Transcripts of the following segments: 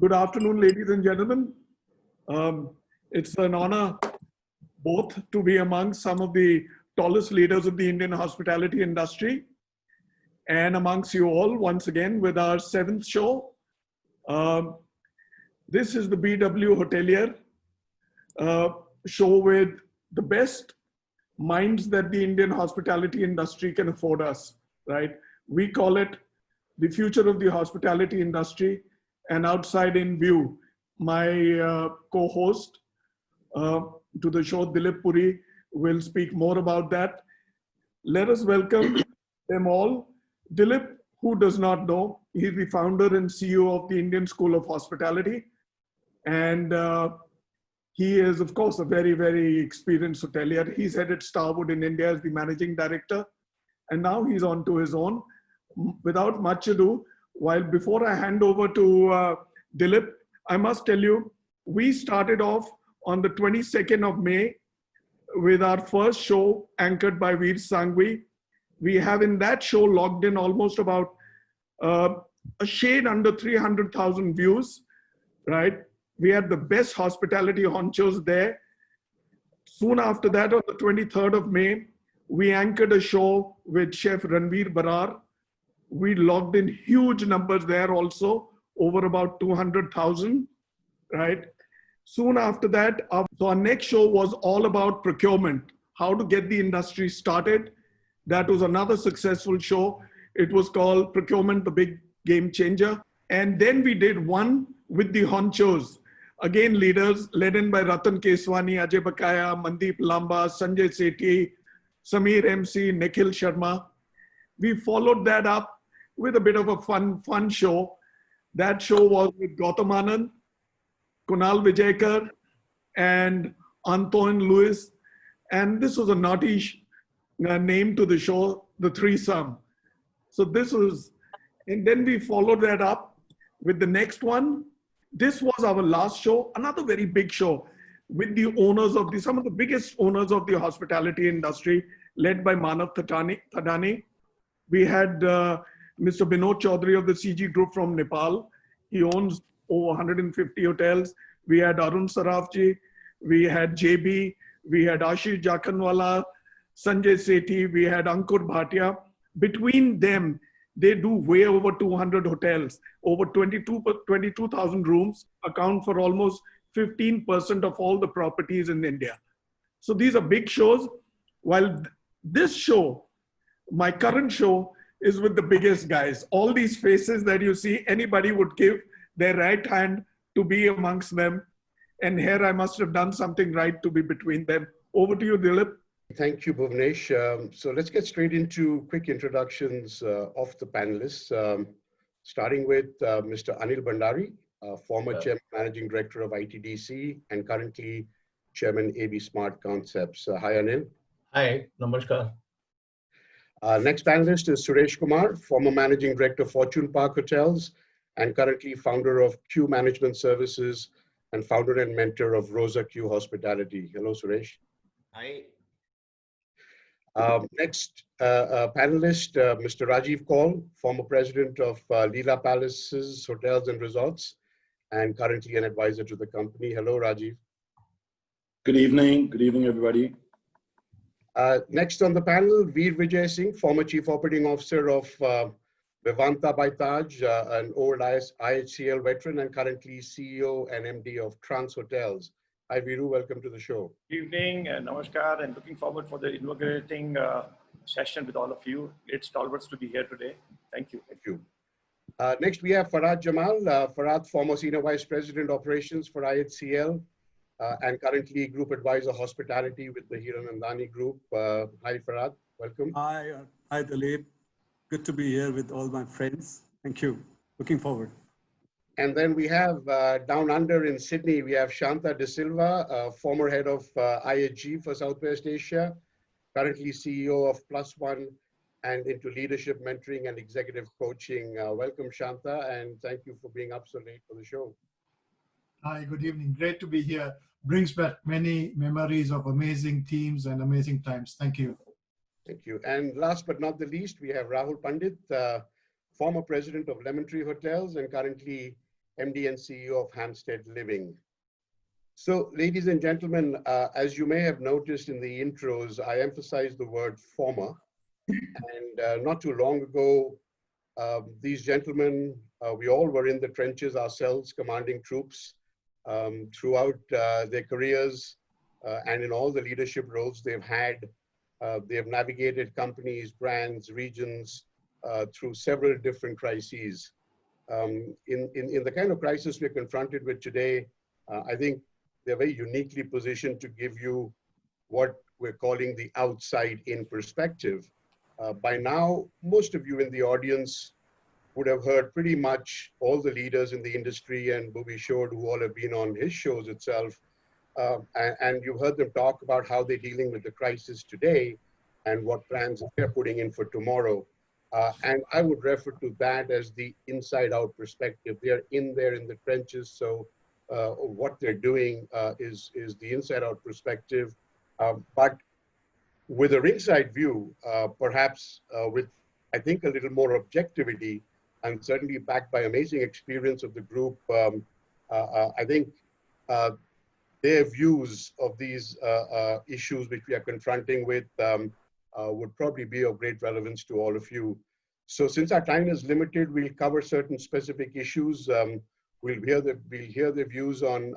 Good afternoon, ladies and gentlemen. It's an honor both to be among some of the tallest leaders of the Indian hospitality industry and amongst you all once again with our 7th show. This is the BW Hotelier show with the best minds that the Indian hospitality industry can afford us, right? We call it the future of the hospitality industry and outside in view. My co-host to the show, Dilip Puri, will speak more about that. Let us welcome them all. Dilip, who does not know, he's the founder and CEO of the Indian School of Hospitality. And he is, of course, a very, very experienced hotelier. He's headed Starwood in India as the managing director. And now he's on to his own. Without much ado, before I hand over to Dilip, I must tell you, we started off on the 22nd of May with our first show anchored by Veer Sanghvi. We have in that show logged in almost about a shade under 300,000 views, right? We had the best hospitality honchos there. Soon after that, on the 23rd of May, we anchored a show with Chef Ranveer Barar. We logged in huge numbers there also, over about 200,000, right? Soon after that, our next show was all about procurement, how to get the industry started. That was another successful show. It was called Procurement, the Big Game Changer. And then we did one with the honchos. Again, leaders led in by Ratan Keswani, Ajay Bakaya, Mandeep Lamba, Sanjay Sethi, Samir MC, Nikhil Sharma. We followed that up with a bit of a fun show. That show was with Gautam Anand, Kunal Vijayakar, and Antoine Lewis. And this was a naughty name to the show, the threesome. So this was, and then we followed that up with the next one. This was our last show, another very big show with the owners of some of the biggest owners of the hospitality industry, led by Manav Thadani. We had Mr. Binod Chaudhary of the CG Group from Nepal. He owns over 150 hotels. We had Arun Sarafji, we had JB, we had Ashish Jakhanwala, Sanjay Sethi, we had Ankur Bhatia. Between them, they do way over 200 hotels, over 22,000 rooms, account for almost 15% of all the properties in India. So these are big shows. While this show, my current show, is with the biggest guys. All these faces that you see, anybody would give their right hand to be amongst them. And here I must have done something right to be between them. Over to you, Dilip. Thank you, Bhuvnesh. So let's get straight into quick introductions of the panelists, starting with Mr. Anil Bhandari, former Chairman Managing Director of ITDC and currently Chairman AB Smart Concepts. Hi, Anil. Hi, namaskar. Next panelist is Suresh Kumar, former Managing Director of Fortune Park Hotels and currently founder of Q Management Services and founder and mentor of Rosa Q Hospitality. Hello, Suresh. Hi. Next panelist, Mr. Rajiv Kaul, former president of Leela Palaces, Hotels and Resorts, and currently an advisor to the company. Hello, Rajiv. Good evening, everybody. Next on the panel, Veer Vijay Singh, former Chief Operating Officer of Vivanta by Taj, an old IHCL veteran and currently CEO and MD of Trans Hotels. Hi, Viru, welcome to the show. Good evening, namaskar, and looking forward for the inaugurating session with all of you. It's stalwarts to be here today. Thank you. Thank you. Next, we have Farhad Jamal. Farhad, former Senior Vice President Operations for IHCL and currently Group Advisor Hospitality with the Hiranandani Group. Hi, Farhad, welcome. Hi, Dilip. Good to be here with all my friends. Thank you. Looking forward. And then we have down under in Sydney, we have Shanta De Silva, former head of IHG for Southwest Asia, currently CEO of Plus One and into leadership mentoring and executive coaching. Welcome, Shanta, and thank you for being up so late for the show. Hi, good evening. Great to be here. Brings back many memories of amazing teams and amazing times. Thank you. Thank you. And last but not the least, we have Rahul Pandit, former president of Lemon Tree Hotels and currently MD and CEO of Hampstead Living. So, ladies and gentlemen, as you may have noticed in the intros, I emphasize the word former. And not too long ago, these gentlemen, we all were in the trenches ourselves, commanding troops throughout their careers and in all the leadership roles they've had. They have navigated companies, brands, regions through several different crises. In the kind of crisis we're confronted with today, I think they're very uniquely positioned to give you what we're calling the outside-in perspective. By now, most of you in the audience would have heard pretty much all the leaders in the industry, and Bhuvi showed who all have been on his shows itself. And you've heard them talk about how they're dealing with the crisis today and what plans they're putting in for tomorrow. And I would refer to that as the inside-out perspective. They're in there in the trenches, so what they're doing is the inside-out perspective. But with a ringside view, perhaps with, I think, a little more objectivity, and certainly backed by amazing experience of the group, I think their views of these issues which we are confronting with would probably be of great relevance to all of you. So since our time is limited, we'll cover certain specific issues. We'll hear the views on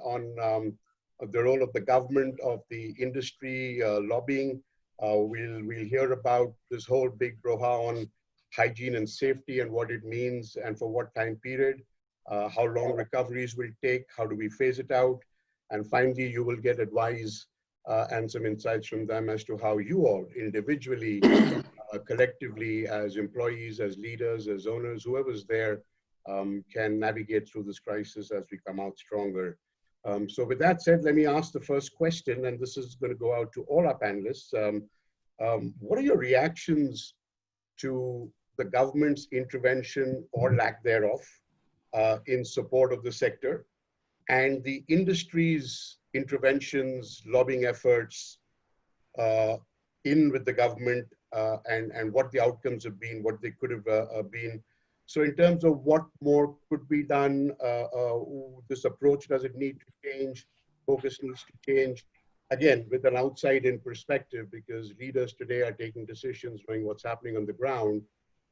the role of the government, of the industry, lobbying. We'll hear about this whole big broha on hygiene and safety and what it means and for what time period, how long recoveries will take, how do we phase it out. And finally, you will get advice and some insights from them as to how you all individually, collectively, as employees, as leaders, as owners, whoever's there, can navigate through this crisis as we come out stronger. So with that said, let me ask the first question, and this is going to go out to all our panelists. What are your reactions to the government's intervention or lack thereof in support of the sector, and the industry's interventions, lobbying efforts in with the government, and what the outcomes have been, what they could have been? So in terms of what more could be done, this approach, does it need to change? Focus needs to change. Again, with an outside-in perspective, because leaders today are taking decisions knowing what's happening on the ground,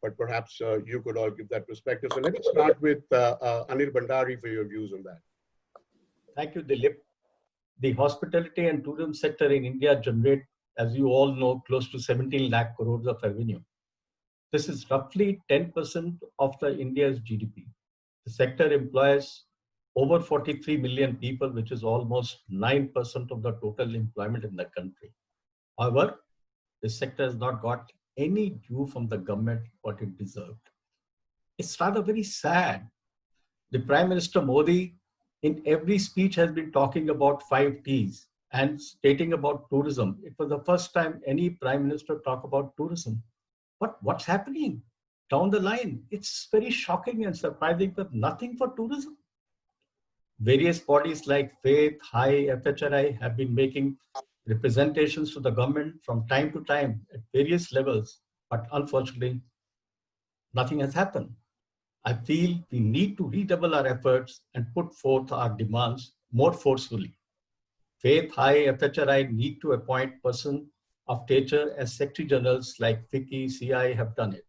but perhaps you could all give that perspective. So let me start with Anil Bhandari for your views on that. Thank you, Dilip. The hospitality and tourism sector in India generate, as you all know, close to 17 lakh crores of revenue. This is roughly 10% of the India's GDP. The sector employs over 43 million people, which is almost 9% of the total employment in the country. However, the sector has not got any due from the government what it deserved. It's rather very sad. The Prime Minister Modi in every speech has been talking about 5 T's and stating about tourism. It was the first time any Prime Minister talked about tourism. But what's happening down the line? It's very shocking and surprising that nothing for tourism. Various bodies like Faith, HAI, FHRI have been making representations to the government from time to time at various levels, but unfortunately, nothing has happened. I feel we need to redouble our efforts and put forth our demands more forcefully. Faith, HAI, FHRI need to appoint person of stature as Secretary Generals like FICCI, CI have done it,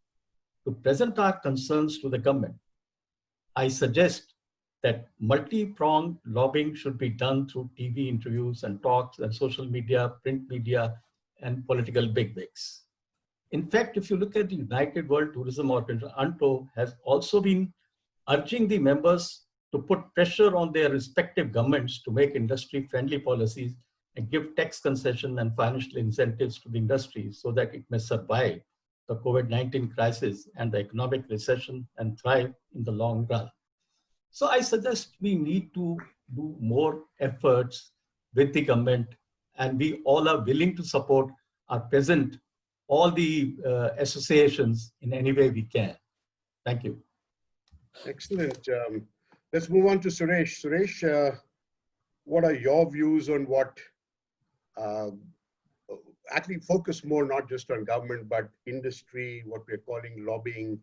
to present our concerns to the government. I suggest that multi-pronged lobbying should be done through TV interviews and talks and social media, print media, and political bigwigs. In fact, if you look at the United World Tourism Organization, UNTO has also been urging the members to put pressure on their respective governments to make industry-friendly policies and give tax concession and financial incentives to the industry so that it may survive the COVID-19 crisis and the economic recession and thrive in the long run. So I suggest we need to do more efforts with the government, and we all are willing to support our present, all the associations in any way we can. Thank you. Excellent. Let's move on to Suresh. Suresh, what are your views on what actually focus more not just on government, but industry, what we're calling lobbying,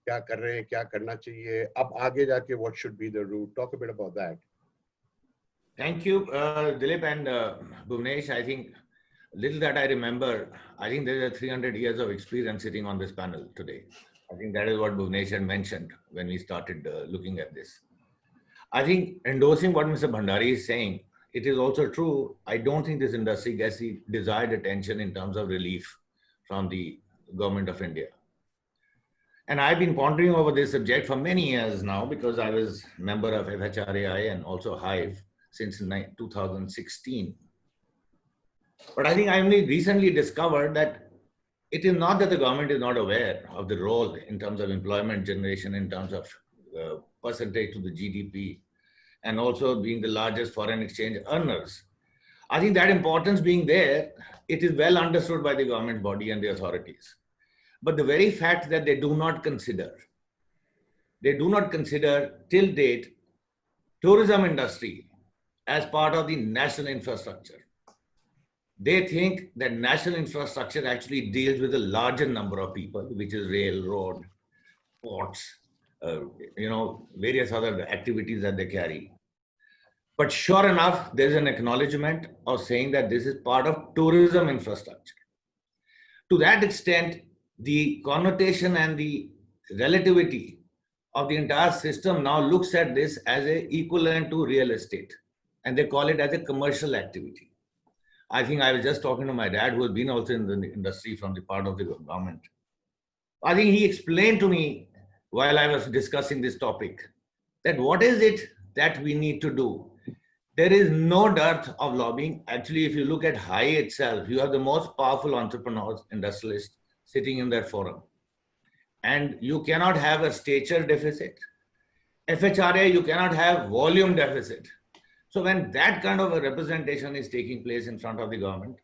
क्या कर रहे हैं, क्या करना चाहिए, अब आगे जाके what should be the route? Talk a bit about that. Thank you, Dilip and Bhuvnesh. I think little that I remember, I think there is a 300 years of experience sitting on this panel today. I think that is what Bhuvnesh had mentioned when we started looking at this. I think endorsing what Mr. Bhandari is saying, it is also true. I don't think this industry gets the desired attention in terms of relief from the government of India. And I've been pondering over this subject for many years now because I was member of FHRAI and also Hive since 2016. But I think I only recently discovered that it is not that the government is not aware of the role in terms of employment generation, in terms of percentage to the GDP, and also being the largest foreign exchange earners. I think that importance being there, it is well understood by the government body and the authorities. But the very fact that they do not consider till date tourism industry as part of the national infrastructure. They think that national infrastructure actually deals with a larger number of people, which is railroad, ports, various other activities that they carry. But sure enough, there's an acknowledgement of saying that this is part of tourism infrastructure. To that extent, the connotation and the relativity of the entire system now looks at this as an equivalent to real estate, and they call it as a commercial activity. I think I was just talking to my dad, who has been also in the industry from the part of the government. I think he explained to me while I was discussing this topic that what is it that we need to do? There is no dearth of lobbying. Actually, if you look at HAI itself, you have the most powerful entrepreneurs, industrialists sitting in that forum. And you cannot have a stature deficit. FHRA, you cannot have volume deficit. So when that kind of a representation is taking place in front of the government,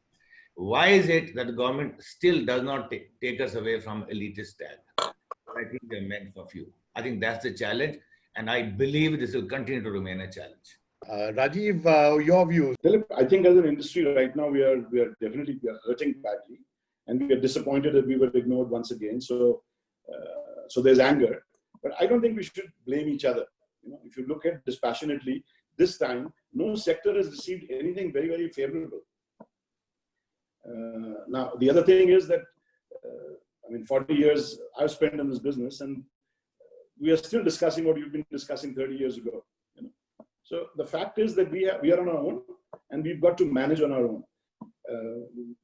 why is it that the government still does not take us away from elitist tag? I think they're meant for few. I think that's the challenge. And I believe this will continue to remain a challenge. Rajiv, your views. Dilip, I think as an industry right now, we are definitely hurting badly, and we are disappointed that we were ignored once again. So there's anger, but I don't think we should blame each other. If you look at dispassionately, this time no sector has received anything very, very favorable. Now the other thing is that 40 years I've spent in this business, and we are still discussing what you've been discussing 30 years ago. So the fact is that we are on our own, and we've got to manage on our own.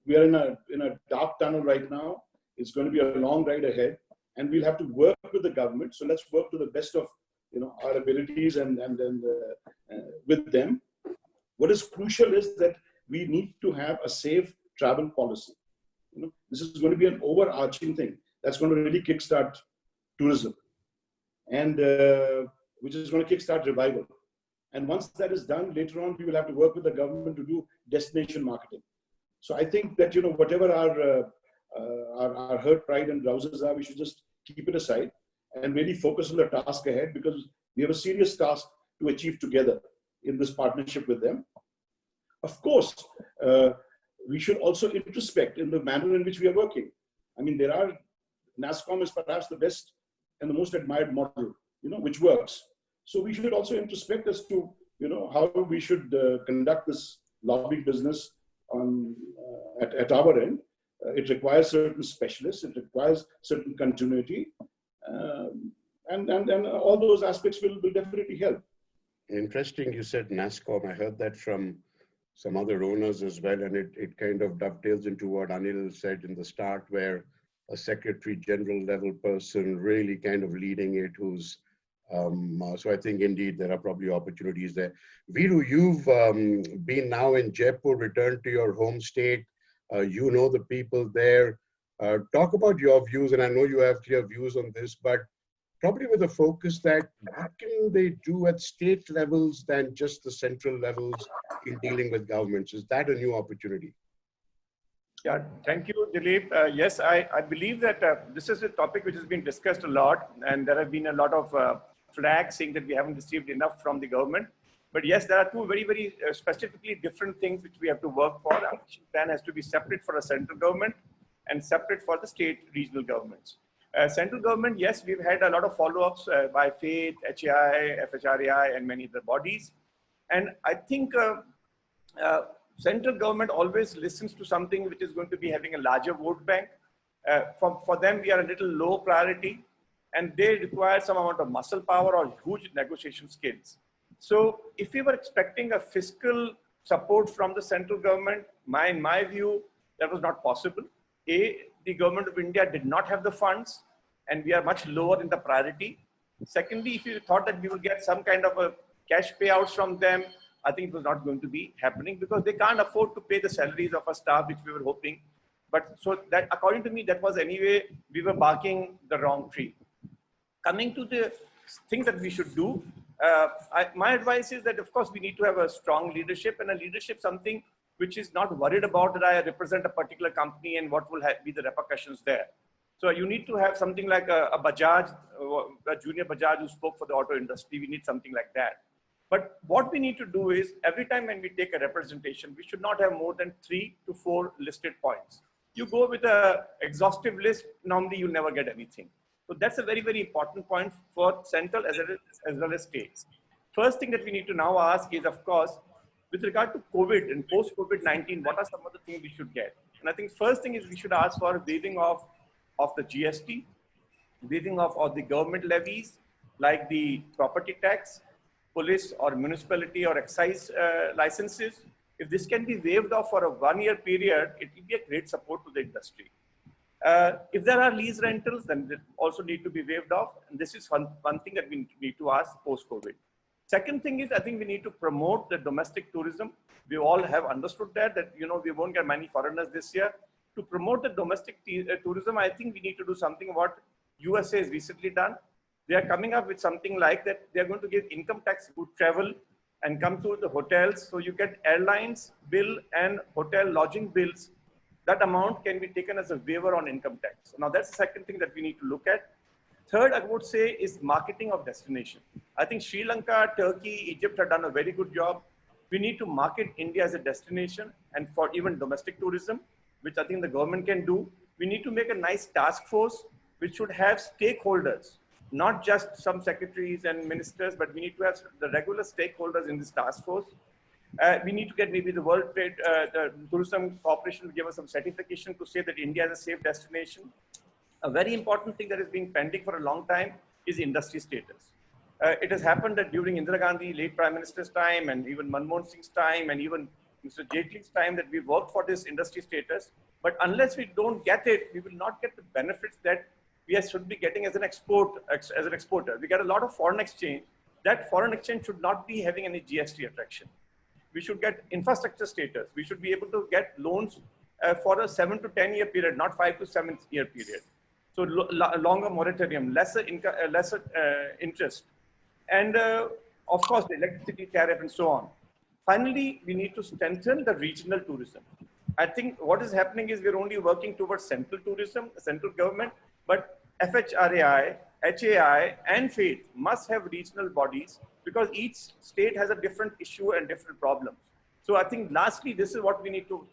We are in a dark tunnel right now. It's going to be a long ride ahead, and we'll have to work with the government. So let's work to the best of our abilities and with them. What is crucial is that we need to have a safe travel policy. This is going to be an overarching thing that's going to really kickstart tourism, and which is going to kickstart revival. And once that is done, later on, we will have to work with the government to do destination marketing. So I think that, whatever our hurt, pride, and grouses are, we should just keep it aside and really focus on the task ahead, because we have a serious task to achieve together in this partnership with them. Of course, we should also introspect in the manner in which we are working. NASSCOM is perhaps the best and the most admired model, which works. So we should also introspect as to, how we should conduct this lobbying business at our end. It requires certain specialists. It requires certain continuity, and all those aspects will definitely help. Interesting, you said NASSCOM. I heard that from some other owners as well, and it kind of dovetails into what Anil said in the start, where a Secretary General level person really kind of leading it, who's so I think indeed there are probably opportunities there. Viru, you've been now in Jaipur, returned to your home state. You know the people there. Talk about your views, and I know you have clear views on this, but probably with a focus that what can they do at state levels than just the central levels in dealing with governments? Is that a new opportunity? Yeah, thank you, Dilip. Yes, I believe that this is a topic which has been discussed a lot, and there have been a lot of flags saying that we haven't received enough from the government. But yes, there are two very, very specifically different things which we have to work for. Our action plan has to be separate for the central government and separate for the state regional governments. Central government, yes, we've had a lot of follow-ups by FAITH, HAI, FHRAI, and many other bodies. And I think central government always listens to something which is going to be having a larger vote bank. For them, we are a little low priority, and they require some amount of muscle power or huge negotiation skills. So if we were expecting a fiscal support from the central government, in my view, that was not possible. The government of India did not have the funds, and we are much lower in the priority. Secondly, if you thought that we would get some kind of a cash payouts from them, I think it was not going to be happening because they can't afford to pay the salaries of our staff, which we were hoping. But so that, according to me, that was anyway, we were barking the wrong tree. Coming to the things that we should do, my advice is that, of course, we need to have a strong leadership, and a leadership something which is not worried about that I represent a particular company and what will be the repercussions there. So you need to have something like a Bajaj, a junior Bajaj who spoke for the auto industry. We need something like that. But what we need to do is every time when we take a representation, we should not have more than 3 to 4 listed points. You go with an exhaustive list, normally you never get anything. So that's a very, very important point for central as well as states. First thing that we need to now ask is, of course, with regard to COVID and post-COVID-19, what are some of the things we should get? And I think first thing is we should ask for waiving of the GST, waiving of all the government levies, like the property tax, police or municipality or excise licenses. If this can be waived off for a 1-year period, it will be a great support to the industry. If there are lease rentals, then they also need to be waived off. And this is one thing that we need to ask post-COVID. Second thing is, I think we need to promote the domestic tourism. We all have understood that we won't get many foreigners this year. To promote the domestic tourism, I think we need to do something what USA has recently done. They are coming up with something like that. They are going to give income tax to travel and come to the hotels. So you get airlines bill and hotel lodging bills. That amount can be taken as a waiver on income tax. Now that's the second thing that we need to look at. Third, I would say, is marketing of destination. I think Sri Lanka, Turkey, Egypt have done a very good job. We need to market India as a destination, and for even domestic tourism, which I think the government can do. We need to make a nice task force, which should have stakeholders, not just some secretaries and ministers, but we need to have the regular stakeholders in this task force. We need to get maybe the World Trade, the Tourism Corporation to give us some certification to say that India is a safe destination. A very important thing that has been pending for a long time is industry status. It has happened that during Indira Gandhi, late Prime Minister's time, and even Manmohan Singh's time, and even Mr. Jaitley's time, that we worked for this industry status. But unless we don't get it, we will not get the benefits that we should be getting as an exporter. We get a lot of foreign exchange. That foreign exchange should not be having any GST attraction. We should get infrastructure status. We should be able to get loans for a 7 to 10 year period, not 5 to 7 year period. So longer moratorium, lesser interest, and of course the electricity tariff and so on. Finally, we need to strengthen the regional tourism. I think what is happening is we're only working towards central tourism, central government, but FHRAI, HAI, and FAITH must have regional bodies because each state has a different issue and different problems. So I think lastly, this is what we need to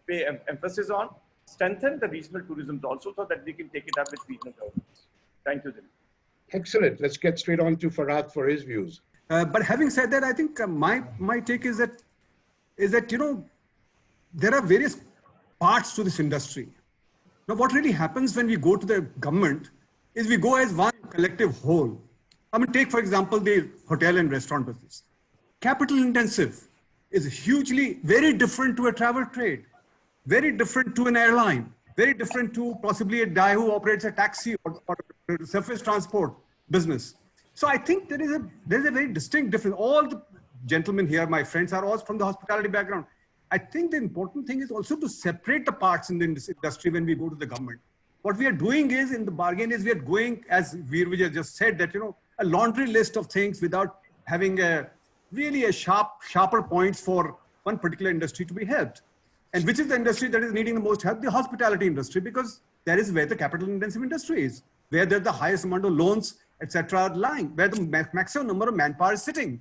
pay emphasis on. Strengthen the regional tourism also so that we can take it up with regional governments. Thank you, Jim. Excellent. Let's get straight on to Farhad for his views. But having said that, I think my take is that there are various parts to this industry. Now, what really happens when we go to the government is we go as one collective whole. I mean, take for example the hotel and restaurant business. Capital intensive is hugely very different to a travel trade, very different to an airline, very different to possibly a guy who operates a taxi or surface transport business. So I think there is a very distinct difference. All the gentlemen here, my friends, are all from the hospitality background. I think the important thing is also to separate the parts in this industry when we go to the government. What we are doing is, in the bargain, is we are going, as Veer Vijay just said, that a laundry list of things without having really sharper points for one particular industry to be helped. And which is the industry that is needing the most help? The hospitality industry, because that is where the capital intensive industry is, where there's the highest amount of loans, etc. are lying, where the maximum number of manpower is sitting.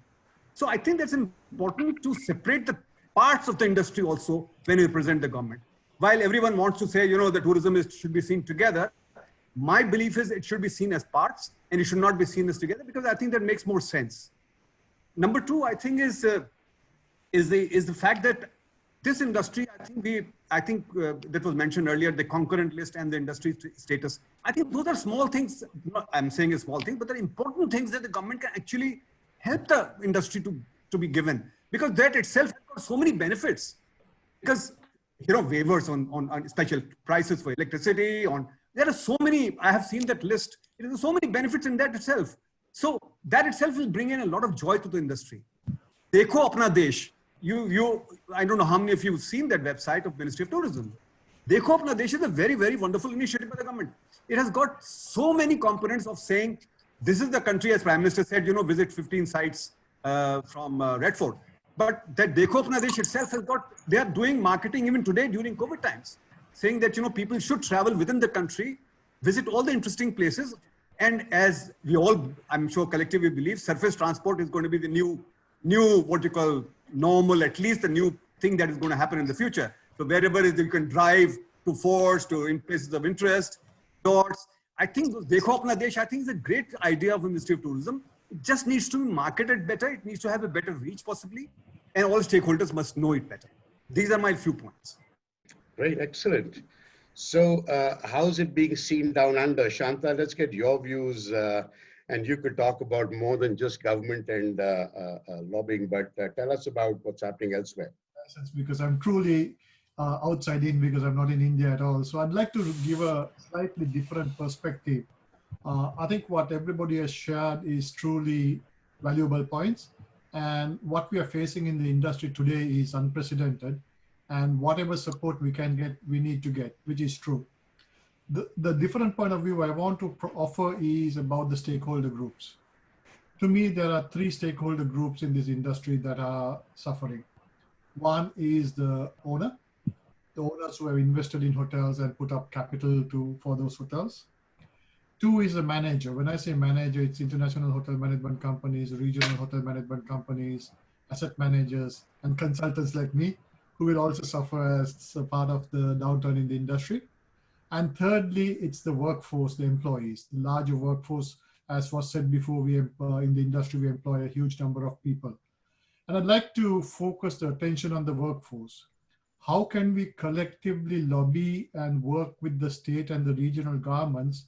So I think that's important to separate the parts of the industry also when we present the government. While everyone wants to say, the tourism should be seen together, My belief is it should be seen as parts and it should not be seen as together, because I think that makes more sense. Number two, I think is the fact that this industry, I think that was mentioned earlier, the concurrent list and the industry status. I think those are small things. I'm saying a small thing, but they're important things that the government can actually help the industry to be given, because that itself has got so many benefits. Because, you know, waivers on special prices for electricity, there are so many, I have seen that list. There are so many benefits in that itself. So that itself will bring in a lot of joy to the industry. Dekho Apna Desh. I don't know how many of you have seen that website of Ministry of Tourism. Dekho Apna Desh is a very, very wonderful initiative by the government. It has got so many components of saying, this is the country, as Prime Minister said, you know, visit 15 sites from Red Fort. But that Dekho Apna Desh itself has got, they are doing marketing even today during COVID times, saying that, you know, people should travel within the country, visit all the interesting places. And as we all, I'm sure collectively believe, surface transport is going to be the new what you call normal, at least the new thing that is going to happen in the future. So wherever you can drive to forts, to in places of interest, resorts. I think Dekho Apna Desh, I think is a great idea of the Ministry of Tourism. It just needs to be marketed better. It needs to have a better reach possibly. And all stakeholders must know it better. These are my few points. Great, excellent. So how's it being seen down under? Shanta, let's get your views. And you could talk about more than just government and lobbying, but tell us about what's happening elsewhere. Because I'm truly outside in, because I'm not in India at all. So I'd like to give a slightly different perspective. I think what everybody has shared is truly valuable points. And what we are facing in the industry today is unprecedented. And whatever support we can get, we need to get, which is true. The different point of view I want to offer is about the stakeholder groups. To me, there are three stakeholder groups in this industry that are suffering. One is the owners who have invested in hotels and put up capital for those hotels. Two is the manager. When I say manager, it's international hotel management companies, regional hotel management companies, asset managers, and consultants like me, who will also suffer as a part of the downturn in the industry. And thirdly, it's the workforce, the employees, the larger workforce. As was said before, in the industry, we employ a huge number of people. And I'd like to focus the attention on the workforce. How can we collectively lobby and work with the state and the regional governments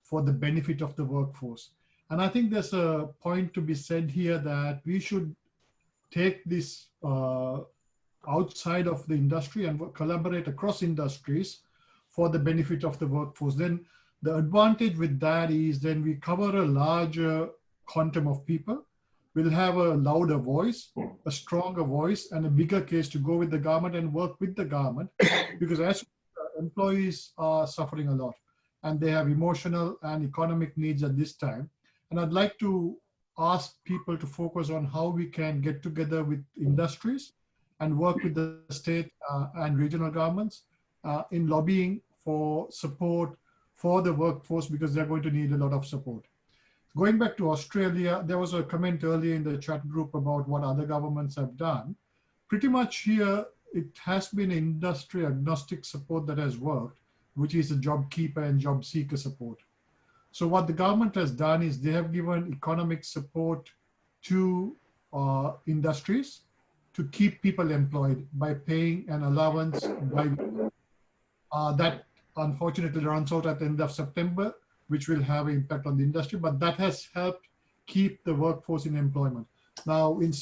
for the benefit of the workforce? And I think there's a point to be said here that we should take this outside of the industry and collaborate across industries for the benefit of the workforce. Then the advantage with that is then we cover a larger quantum of people. We'll have a louder voice, a stronger voice, and a bigger case to go with the government and work with the government, because as employees are suffering a lot and they have emotional and economic needs at this time. And I'd like to ask people to focus on how we can get together with industries and work with the state and regional governments in lobbying for support for the workforce, because they're going to need a lot of support. Going back to Australia, there was a comment earlier in the chat group about what other governments have done. Pretty much here, it has been industry agnostic support that has worked, which is the job keeper and job seeker support. So what the government has done is they have given economic support to industries to keep people employed by paying an allowance that unfortunately runs out at the end of September, which will have an impact on the industry, but that has helped keep the workforce in employment. Now, in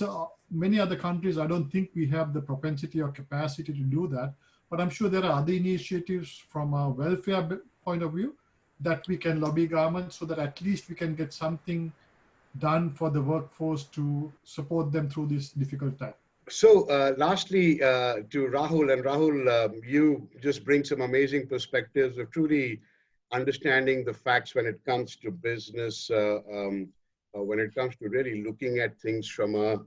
many other countries, I don't think we have the propensity or capacity to do that, but I'm sure there are other initiatives from a welfare point of view that we can lobby government so that at least we can get something done for the workforce to support them through this difficult time. So lastly, to Rahul, and Rahul, you just bring some amazing perspectives of truly understanding the facts when it comes to business, when it comes to really looking at things from a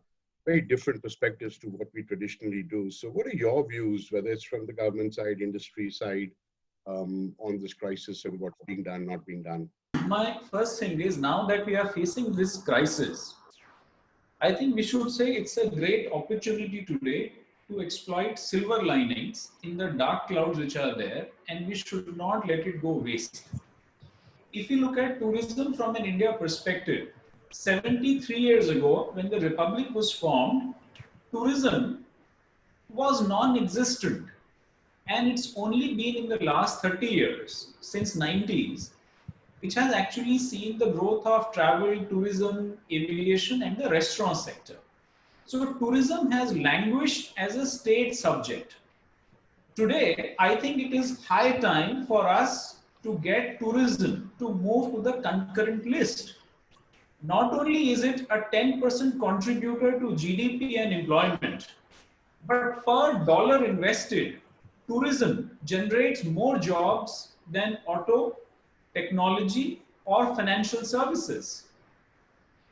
very different perspectives to what we traditionally do. So what are your views, whether it's from the government side, industry side, on this crisis and what's being done, not being done? My first thing is, now that we are facing this crisis, I think we should say it's a great opportunity today to exploit silver linings in the dark clouds which are there, and we should not let it go waste. if you look at tourism from an India perspective, 73 years ago, when the Republic was formed, tourism was non-existent. And it's only been in the last 30 years, since 90s, which has actually seen the growth of travel, tourism, aviation, and the restaurant sector. So tourism has languished as a state subject. Today, I think it is high time for us to get tourism to move to the concurrent list. Not only is it a 10% contributor to GDP and employment, but per dollar invested, tourism generates more jobs than auto, technology, or financial services.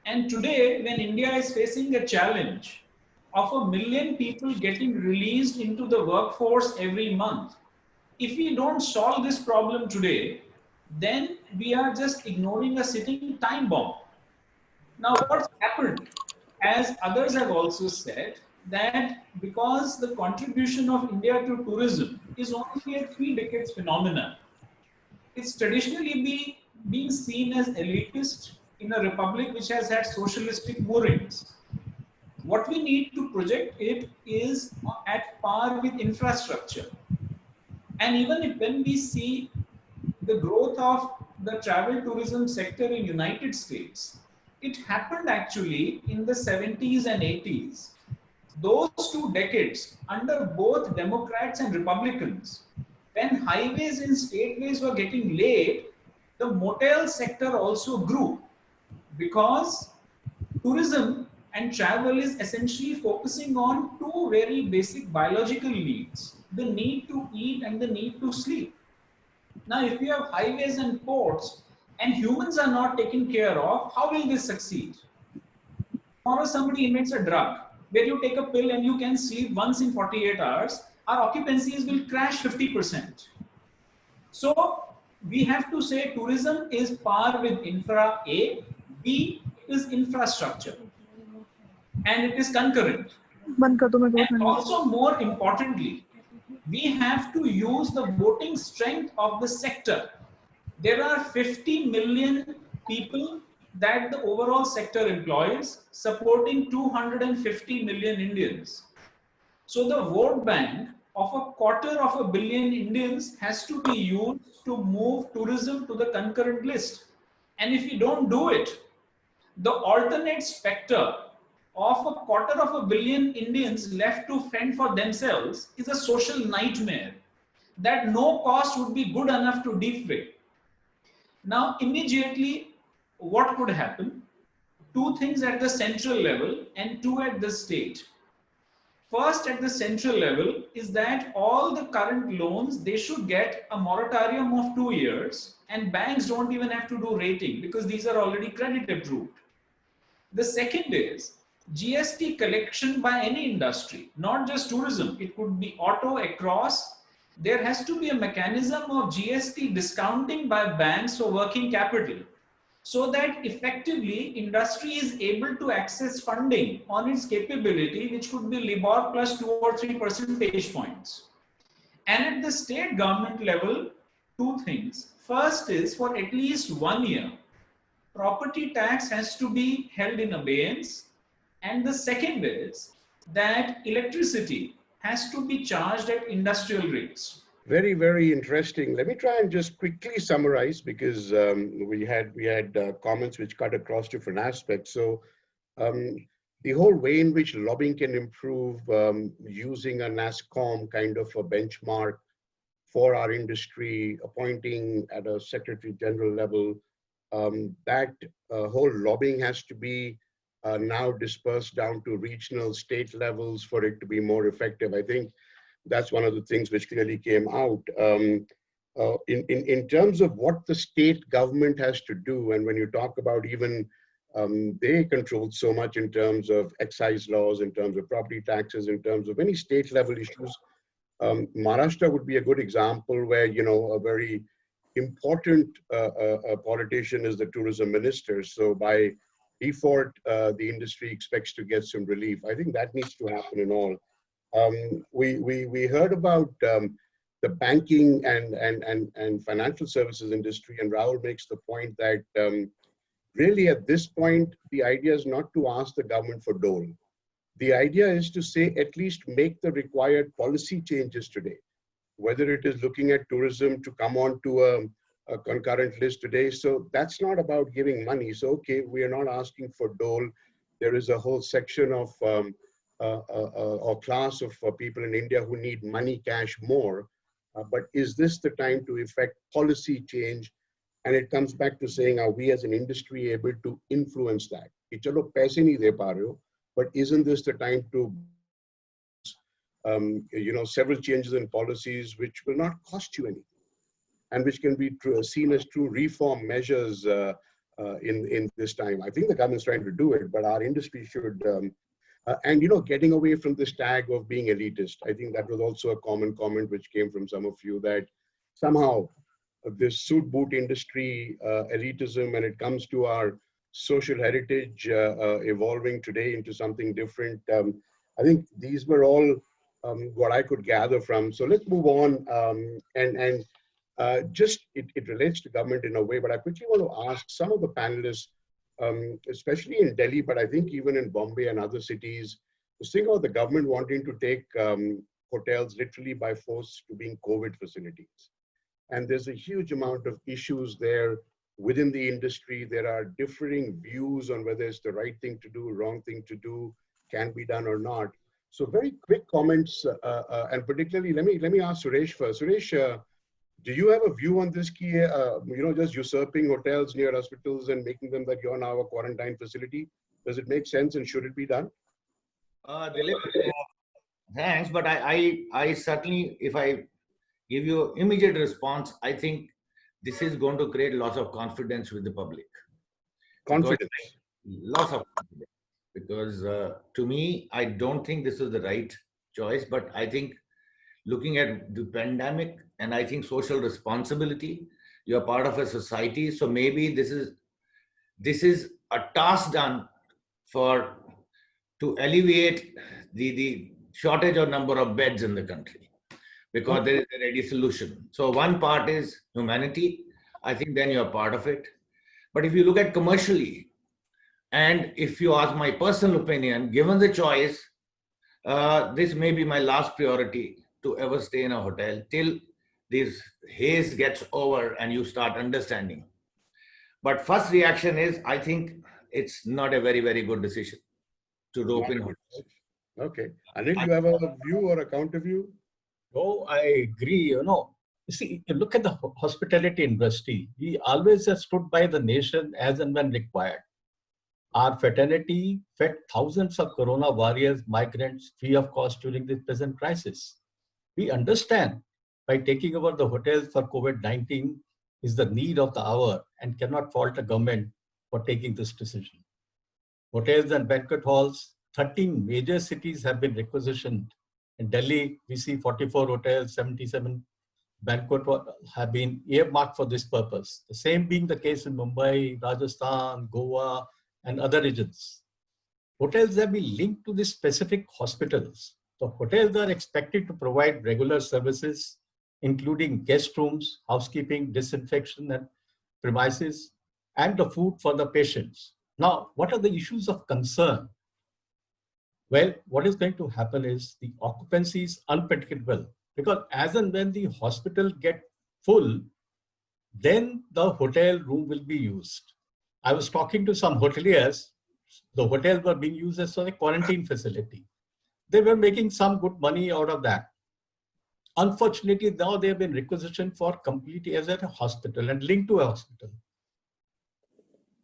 And today, when India is facing a challenge of 1 million people getting released into the workforce every month, if we don't solve this problem today, then we are just ignoring a sitting time bomb. Now, what's happened, as others have also said, that because the contribution of India to tourism is only a 3 decades phenomenon, it's traditionally being seen as elitist in a republic which has had socialistic moorings. What we need to project it is at par with infrastructure. And even if when we see the growth of the travel tourism sector in United States, it happened actually in the 70s and 80s. Those 2 decades under both Democrats and Republicans, when highways and stateways were getting laid, the motel sector also grew, because tourism and travel is essentially focusing on 2 very basic biological needs: the need to eat and the need to sleep. Now, if you have highways and ports and humans are not taken care of, how will this succeed? Tomorrow somebody invents a drug where you take a pill and you can sleep once in 48 hours, our occupancies will crash 50%. So we have to say tourism is par with infra A, B is infrastructure, and it is concurrent. And also, more importantly, we have to use the voting strength of the sector. There are 50 million people that the overall sector employs, supporting 250 million Indians. So the vote bank of 250 million Indians has to be used to move tourism to the concurrent list. And if we don't do it, the alternate spectre of 250 million Indians left to fend for themselves is a social nightmare that no cost would be good enough to defray. Now, immediately, what could happen? 2 things at the central level and 2 at the state. First, at the central level is that all the current loans, they should get a moratorium of 2 years, and banks don't even have to do rating because these are already credit approved. The second is GST collection by any industry, not just tourism. It could be auto, across. There has to be a mechanism of GST discounting by banks for working capital, so that effectively industry is able to access funding on its capability, which could be LIBOR plus 2 or 3 percentage points. And at the state government level, 2 things. First is, for at least 1 year, property tax has to be held in abeyance. And the second is that electricity has to be charged at industrial rates. Very, very interesting. Let me try and just quickly summarize, because we had comments which cut across different aspects. So the whole way in which lobbying can improve, using a NASSCOM kind of a benchmark for our industry, appointing at a Secretary General level, that whole lobbying has to be now dispersed down to regional, state levels for it to be more effective. I think that's one of the things which clearly came out. In terms of what the state government has to do, and when you talk about even they control so much in terms of excise laws, in terms of property taxes, in terms of any state level issues, Maharashtra would be a good example where, you know, a very important politician is the tourism minister. So by default, the industry expects to get some relief. I think that needs to happen in all. We heard about the banking and financial services industry. And Rahul makes the point that really at this point, the idea is not to ask the government for dole. The idea is to say, at least make the required policy changes today, whether it is looking at tourism to come on to a concurrent list today. So that's not about giving money. So, okay, we are not asking for dole. There is a whole section of or class of people in India who need money, cash more. But is this the time to effect policy change? And it comes back to saying, are we as an industry able to influence that? Ki chalo paise nahi de pa rahe ho, but isn't this the time to several changes in policies which will not cost you anything and which can be seen as true reform measures in this time? I think the government's trying to do it, but our industry should, getting away from this tag of being elitist. I think that was also a common comment which came from some of you, that somehow this suit boot industry elitism, when it comes to our social heritage evolving today into something different. I think these were all what I could gather from. So let's move on. It relates to government in a way, but I quickly want to ask some of the panelists, especially in Delhi, but I think even in Bombay and other cities, this thing about the government wanting to take hotels literally by force to being COVID facilities. And there's a huge amount of issues there within the industry. There are differing views on whether it's the right thing to do, wrong thing to do, can be done or not. So very quick comments, and particularly, let me ask Suresh first. Suresh, do you have a view on this key, just usurping hotels near hospitals and making them that you're now a quarantine facility? Does it make sense and should it be done? Dilip, thanks, but I certainly, if I give you immediate response, I think this is going to create lots of confidence with the public. Confidence. Lots of confidence. Because to me, I don't think this is the right choice, but I think looking at the pandemic and I think social responsibility, you're part of a society. So maybe this is a task done to alleviate the shortage or number of beds in the country, because there is a ready solution. So one part is humanity. I think then you're part of it. But if you look at commercially, and if you ask my personal opinion, given the choice, this may be my last priority to ever stay in a hotel till this haze gets over and you start understanding. But first reaction is, I think it's not a very, very good decision to open hotels. Okay. Anil, you have a view or a counter view? Oh, I agree. You see, you look at the hospitality industry. We always have stood by the nation as and when required. Our fraternity fed thousands of corona warriors, migrants, free of cost during this present crisis. We understand by taking over the hotels for COVID-19 is the need of the hour and cannot fault the government for taking this decision. Hotels and banquet halls, 13 major cities have been requisitioned. In Delhi, we see 44 hotels, 77 banquet halls have been earmarked for this purpose. The same being the case in Mumbai, Rajasthan, Goa, and other regions. Hotels have been linked to the specific hospitals. The hotels are expected to provide regular services, including guest rooms, housekeeping, disinfection and premises, and the food for the patients. Now, what are the issues of concern? Well, what is going to happen is the occupancy is unpredictable, because as and when the hospital get full, then the hotel room will be used. I was talking to some hoteliers. The hotels were being used as a quarantine facility. They were making some good money out of that. Unfortunately, now they have been requisitioned for completely as a hospital and linked to a hospital.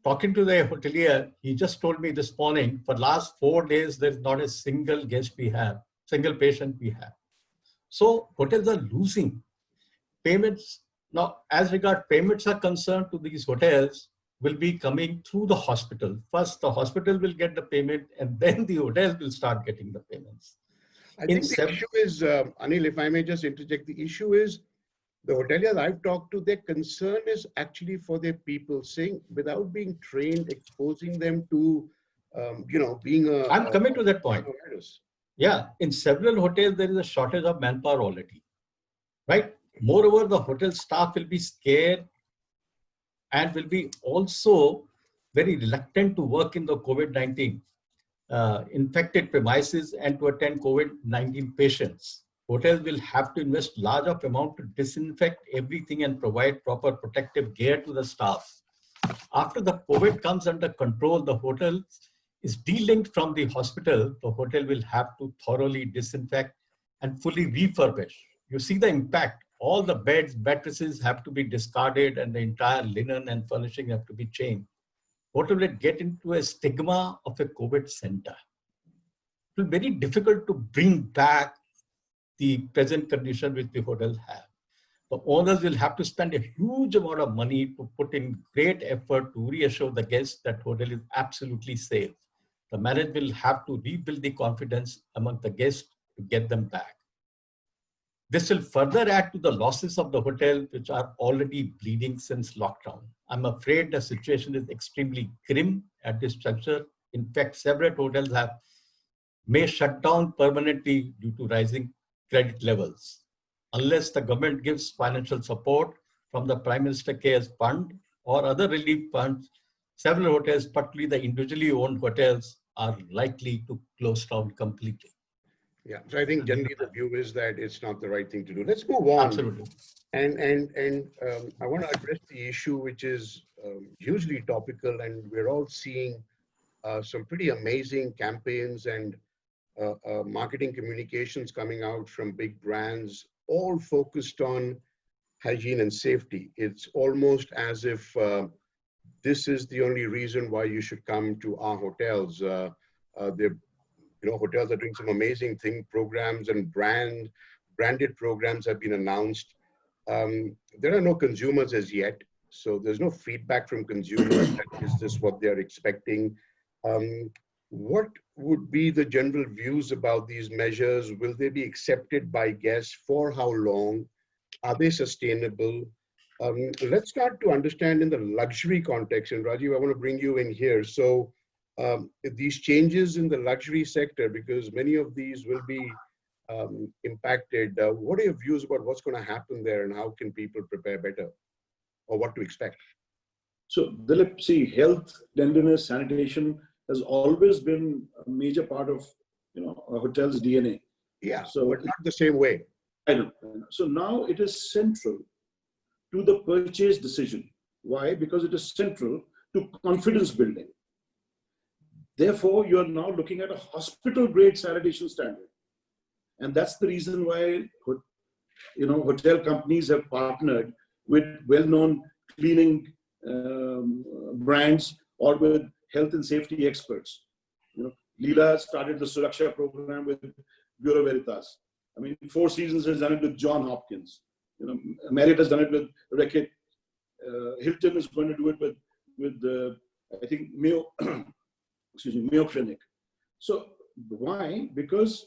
Talking to the hotelier, he just told me this morning, for last 4 days, there's not a single guest we have, single patient we have. So hotels are losing payments. Now, as regard payments are concerned to these hotels, will be coming through the hospital. First, the hospital will get the payment, and then the hotels will start getting the payments. I think the issue is, Anil, if I may just interject, the issue is the hoteliers I've talked to, their concern is actually for their people, saying without being trained, exposing them to, being a... I'm coming to that point. Yeah, in several hotels, there is a shortage of manpower already. right? Moreover, the hotel staff will be scared and will be also very reluctant to work in the COVID-19 infected premises and to attend COVID-19 patients. Hotels will have to invest large of amount to disinfect everything and provide proper protective gear to the staff. After the COVID comes under control, the hotel is delinked from the hospital. The hotel will have to thoroughly disinfect and fully refurbish. You see the impact. All the beds, mattresses have to be discarded and the entire linen and furnishing have to be changed. Hotel will get into a stigma of a COVID center. It will be very difficult to bring back the present condition which the hotel have. The owners will have to spend a huge amount of money to put in great effort to reassure the guests that hotel is absolutely safe. The management will have to rebuild the confidence among the guests to get them back. This will further add to the losses of the hotel, which are already bleeding since lockdown. I'm afraid the situation is extremely grim at this juncture. In fact, several hotels may shut down permanently due to rising credit levels. Unless the government gives financial support from the Prime Minister Cares Fund or other relief funds, several hotels, particularly the individually owned hotels, are likely to close down completely. Yeah, so I think generally the view is that it's not the right thing to do. Let's move on. Absolutely. And I want to address the issue which is hugely topical, and we're all seeing some pretty amazing campaigns and marketing communications coming out from big brands, all focused on hygiene and safety. It's almost as if this is the only reason why you should come to our hotels. Hotels are doing some amazing programs, and branded programs have been announced. There are no consumers as yet, so there's no feedback from consumers that is this what they're expecting. What would be the general views about these measures? Will they be accepted by guests? For how long? Are they sustainable? Let's start to understand in the luxury context. And Rajiv, I want to bring you in here. So these changes in the luxury sector, because many of these will be impacted. What are your views about what's going to happen there, and how can people prepare better, or what to expect? So Dilip, see, health, cleanliness, sanitation has always been a major part of a hotel's DNA. Yeah, so but not the same way. I know. So now it is central to the purchase decision. Why? Because it is central to confidence building. Therefore, you are now looking at a hospital-grade sanitation standard. And that's the reason why hotel companies have partnered with well-known cleaning brands or with health and safety experts. Leela started the Suraksha program with Bureau Veritas. I mean, Four Seasons has done it with John Hopkins. Marriott has done it with Reckitt. Hilton is going to do it with I think Mayo, Mayo Clinic. So why? Because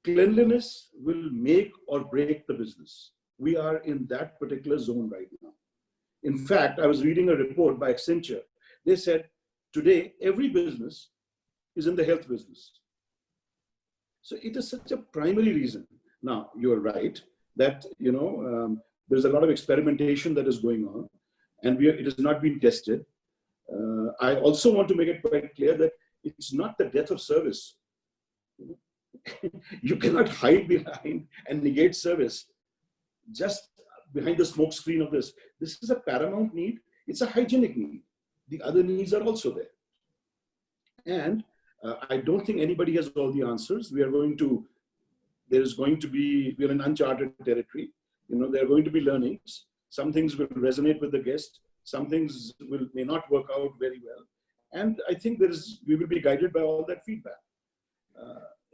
cleanliness will make or break the business. We are in that particular zone right now. In fact, I was reading a report by Accenture. They said today every business is in the health business. So it is such a primary reason. Now, you're right that there's a lot of experimentation that is going on, and it has not been tested. I also want to make it quite clear that it's not the death of service. You cannot hide behind and negate service just behind the smoke screen of this. This is a paramount need. It's a hygienic need. The other needs are also there. And I don't think anybody has all the answers. We're in uncharted territory. There are going to be learnings. Some things will resonate with the guest. Some things may not work out very well. And I think we will be guided by all that feedback.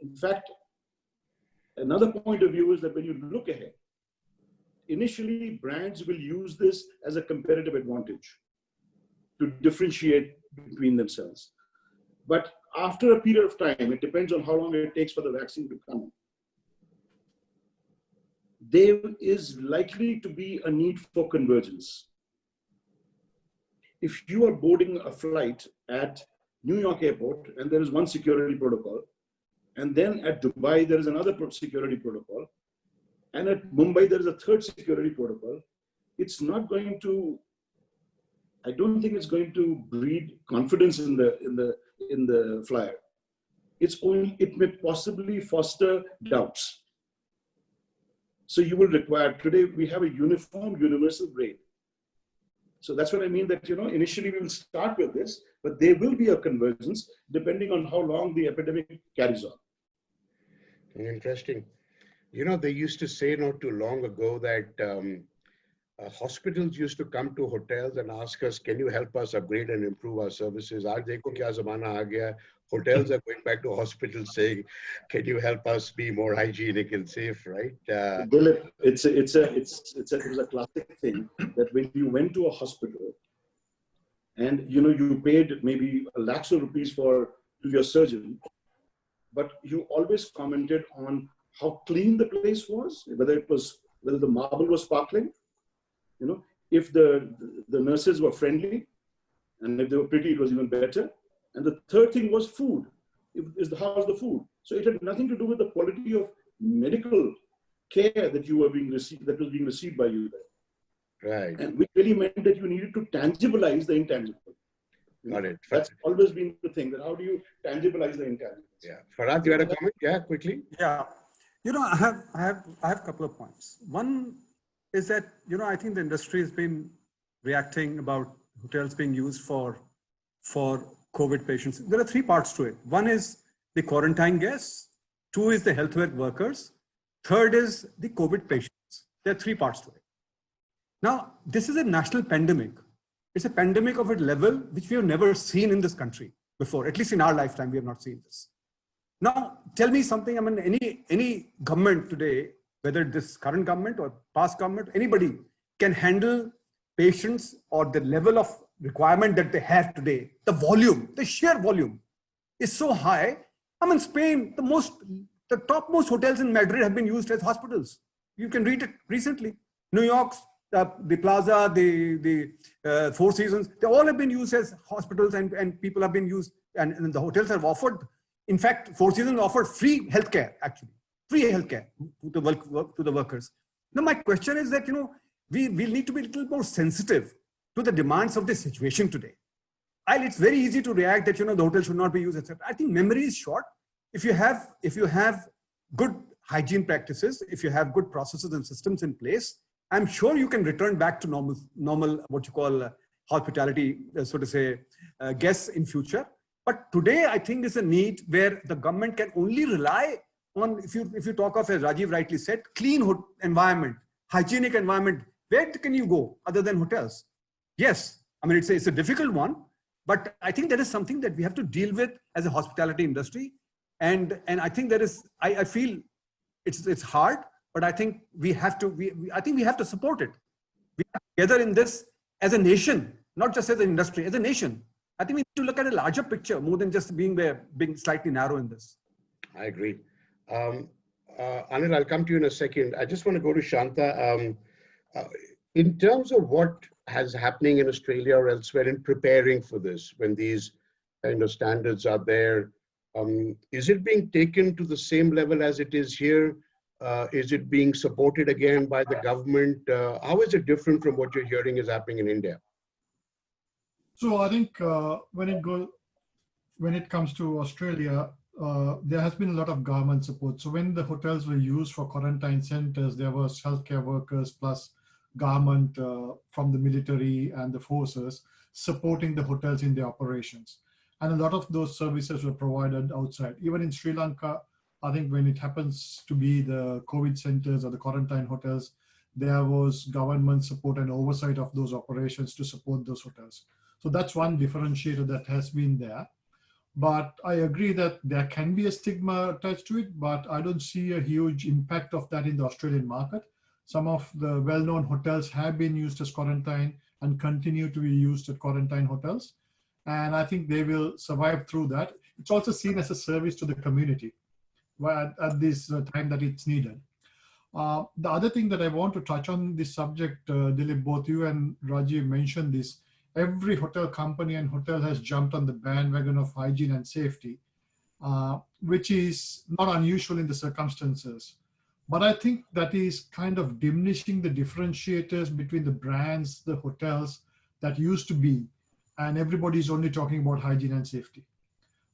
In fact, another point of view is that when you look ahead, initially brands will use this as a competitive advantage to differentiate between themselves. But after a period of time, it depends on how long it takes for the vaccine to come in, there is likely to be a need for convergence. If you are boarding a flight at New York airport and there is one security protocol, and then at Dubai there is another security protocol, and at Mumbai there is a third security protocol, it's not going to, I don't think it's going to breed confidence in the flyer. It may possibly foster doubts. So you will require, today we have a uniform universal grade. So that's what I mean, that, initially we will start with this, but there will be a convergence depending on how long the epidemic carries on. Interesting. They used to say not too long ago that hospitals used to come to hotels and ask us, can you help us upgrade and improve our services? Aaj dekho kya zamana aa gaya. Hotels are going back to hospitals saying, can you help us be more hygienic and safe, right? Dilip, it was a classic thing that when you went to a hospital and you paid maybe lakhs of rupees to your surgeon, but you always commented on how clean the place was, whether the marble was sparkling, if the nurses were friendly, and if they were pretty, it was even better. And the third thing was food. How's the food? So it had nothing to do with the quality of medical care that was being received by you there. Right. And we really meant that you needed to tangibilize the intangible. Got it. That's always been the thing, that how do you tangibilize the intangible? Yeah. Farhad, you had a comment? Yeah, quickly. Yeah. I have a couple of points. One is that, I think the industry has been reacting about hotels being used for COVID patients. There are three parts to it. One is the quarantine guests. Two is the healthcare workers. Third is the COVID patients. There are three parts to it. Now, this is a national pandemic. It's a pandemic of a level which we have never seen in this country before. At least in our lifetime, we have not seen this. Now, tell me something. I mean, any government today, whether this current government or past government, anybody can handle patients or the level of requirement that they have today. The volume, the sheer volume is so high. I mean, Spain, the topmost hotels in Madrid have been used as hospitals. You can read it recently. New York's, the Plaza, the Four Seasons, they all have been used as hospitals, and people have been used, and the hotels have offered. In fact, Four Seasons offered free healthcare, actually, free healthcare to the workers. Now, my question is that, we need to be a little more sensitive to the demands of the situation today. It's very easy to react that, the hotel should not be used, etc. I think memory is short. If you have good hygiene practices, if you have good processes and systems in place, I'm sure you can return back to normal what you call hospitality, so to say, guests in future. But today, I think there's a need where the government can only rely on, if you talk of, as Rajiv rightly said, clean environment, hygienic environment. Where can you go other than hotels? Yes, I mean, it's a difficult one, but I think that is something that we have to deal with as a hospitality industry. And I think I feel it's hard, but I think we have to support it. We are together in this as a nation, not just as an industry, as a nation. I think we need to look at a larger picture more than just being slightly narrow in this. I agree. Anil, I'll come to you in a second. I just want to go to Shanta. In terms of what has happening in Australia or elsewhere in preparing for this, when these kind of standards are there, is it being taken to the same level as it is here? Is it being supported again by the government? How is it different from what you're hearing is happening in India? So I think when it comes to Australia, there has been a lot of government support. So when the hotels were used for quarantine centers, there was healthcare workers plus government from the military and the forces supporting the hotels in their operations. And a lot of those services were provided outside. Even in Sri Lanka, I think when it happens to be the COVID centers or the quarantine hotels, there was government support and oversight of those operations to support those hotels. So that's one differentiator that has been there. But I agree that there can be a stigma attached to it, but I don't see a huge impact of that in the Australian market. Some of the well-known hotels have been used as quarantine and continue to be used as quarantine hotels. And I think they will survive through that. It's also seen as a service to the community at this time that it's needed. The other thing that I want to touch on this subject, Dilip, both you and Rajiv mentioned this, every hotel company and hotel has jumped on the bandwagon of hygiene and safety, which is not unusual in the circumstances. But I think that is kind of diminishing the differentiators between the brands, the hotels that used to be, and everybody's only talking about hygiene and safety.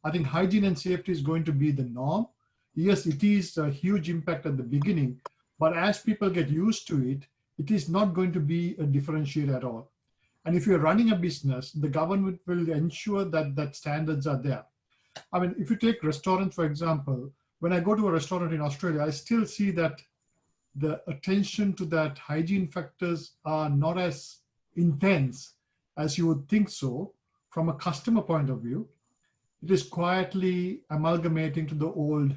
I think hygiene and safety is going to be the norm. Yes, it is a huge impact at the beginning, but as people get used to it, it is not going to be a differentiator at all. And if you're running a business, the government will ensure that standards are there. I mean, if you take restaurants, for example, when I go to a restaurant in Australia, I still see that the attention to that hygiene factors are not as intense as you would think so from a customer point of view. It is quietly amalgamating to the old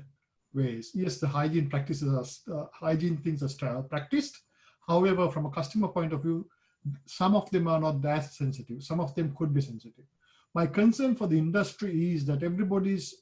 ways. Yes, the hygiene practices are, hygiene things are still practiced. However, from a customer point of view, some of them are not that sensitive. Some of them could be sensitive. My concern for the industry is that everybody's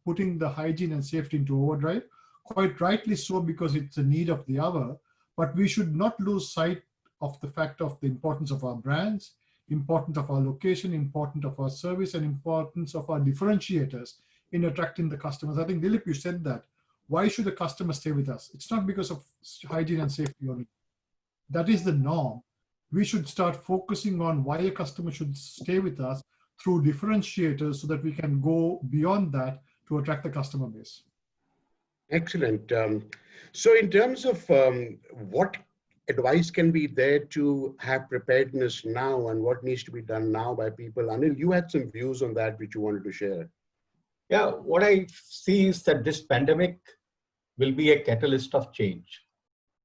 putting the hygiene and safety into overdrive, quite rightly so, because it's a need of the hour. But we should not lose sight of the fact of the importance of our brands, importance of our location, importance of our service, and importance of our differentiators in attracting the customers. I think, Dilip, you said that. Why should a customer stay with us? It's not because of hygiene and safety only. That is the norm. We should start focusing on why a customer should stay with us through differentiators so that we can go beyond that to attract the customer base. Excellent. So in terms of what advice can be there to have preparedness now and what needs to be done now by people, Anil, you had some views on that which you wanted to share. Yeah, what I see is that this pandemic will be a catalyst of change.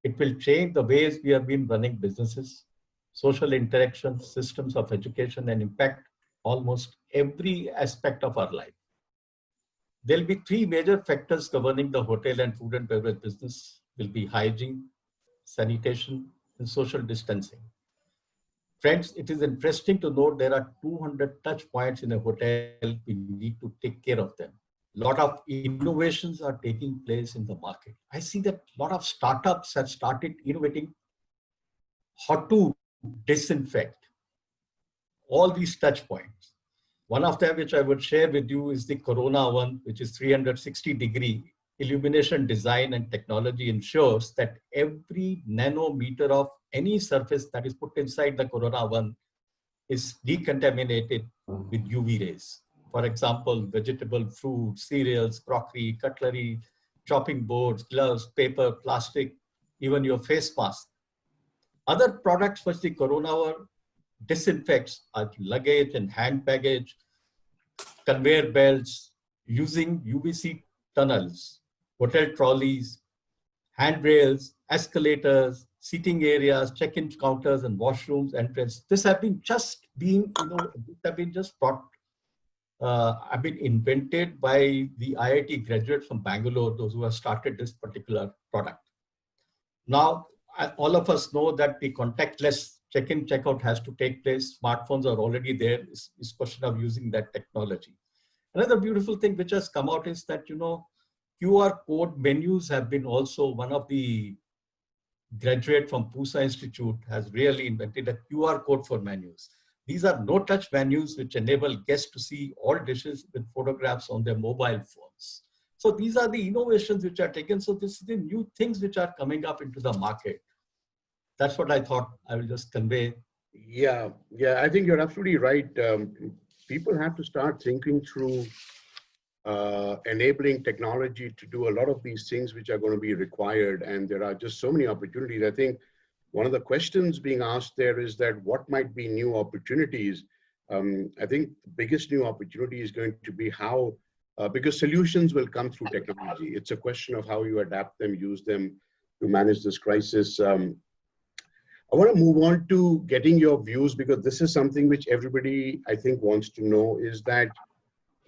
It will change the ways we have been running businesses, social interactions, systems of education, and impact almost every aspect of our life. There'll be three major factors governing the hotel and food and beverage business. Will be hygiene, sanitation, and social distancing. Friends, it is interesting to note there are 200 touch points in a hotel. We need to take care of them. A lot of innovations are taking place in the market. I see that a lot of startups have started innovating how to disinfect all these touch points. One of them, which I would share with you, is the Corona one, which is 360-degree illumination design and technology ensures that every nanometer of any surface that is put inside the Corona one is decontaminated with UV rays. For example, vegetable, fruit, cereals, crockery, cutlery, chopping boards, gloves, paper, plastic, even your face mask. Other products which the Corona one disinfects are luggage and hand baggage, conveyor belts, using UVC tunnels, hotel trolleys, handrails, escalators, seating areas, check-in counters, and washrooms, entrance. This have been just being, have been just brought, have been invented by the IIT graduates from Bangalore, those who have started this particular product. Now, all of us know that the contactless check-in, check-out has to take place. Smartphones are already there. It's a question of using that technology. Another beautiful thing which has come out is that, QR code menus have been also one of the graduate from Pusa Institute has really invented a QR code for menus. These are no-touch menus which enable guests to see all dishes with photographs on their mobile phones. So these are the innovations which are taken. So this is the new things which are coming up into the market. That's what I thought I will just convey. Yeah, I think you're absolutely right. People have to start thinking through enabling technology to do a lot of these things which are going to be required. And there are just so many opportunities. I think one of the questions being asked there is that what might be new opportunities? I think the biggest new opportunity is going to be how, because solutions will come through technology. It's a question of how you adapt them, use them to manage this crisis. I want to move on to getting your views, because this is something which everybody, I think, wants to know, is that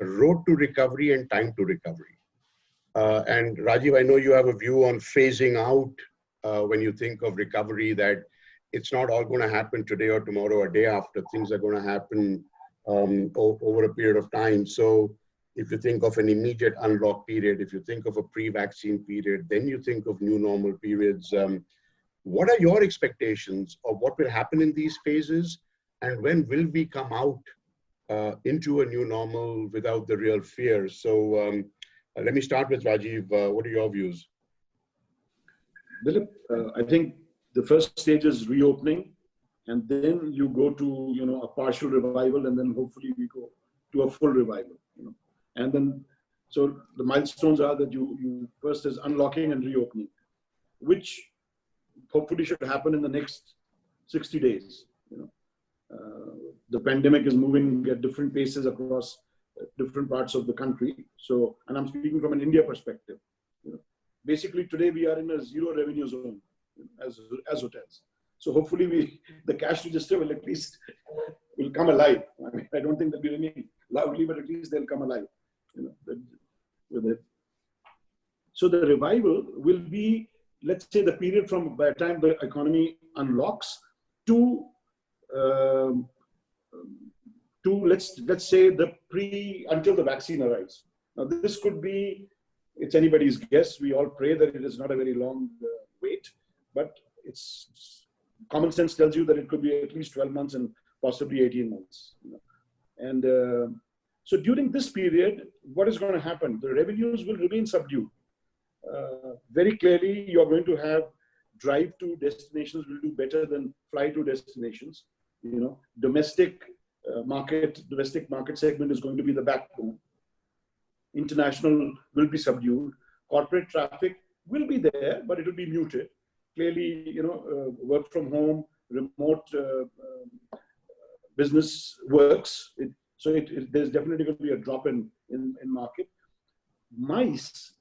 road to recovery and time to recovery. And Rajiv, I know you have a view on phasing out when you think of recovery, that it's not all going to happen today or tomorrow or day after. Things are going to happen over a period of time. So if you think of an immediate unlock period, if you think of a pre-vaccine period, then you think of new normal periods. What are your expectations of what will happen in these phases, and when will we come out into a new normal without the real fear? So let me start with Rajiv. What are your views? Dilip, I think the first stage is reopening, and then you go to, you know, a partial revival, and then hopefully we go to a full revival, you know. And then, so the milestones are that you first is unlocking and reopening, which hopefully should happen in the next 60 days, you know. The pandemic is moving at different paces across different parts of the country. So, and I'm speaking from an India perspective, you know. Basically today we are in a zero revenue zone, you know, as hotels. So hopefully the cash register will at least will come alive. I mean, I don't think they'll be ringing loudly, but at least they'll come alive, you know, with it. So the revival will be, let's say, the period from by the time the economy unlocks to let's say the until the vaccine arrives. Now this could be, it's anybody's guess. We all pray that it is not a very long wait, but it's common sense tells you that it could be at least 12 months and possibly 18 months. You know? And so during this period, what is going to happen? The revenues will remain subdued. Very clearly, you are going to have drive-to destinations will do better than fly-to destinations. You know, domestic market segment is going to be the backbone. International will be subdued. Corporate traffic will be there, but it will be muted. Clearly, you know, work from home, remote business works. There's definitely going to be a drop in market. MICE,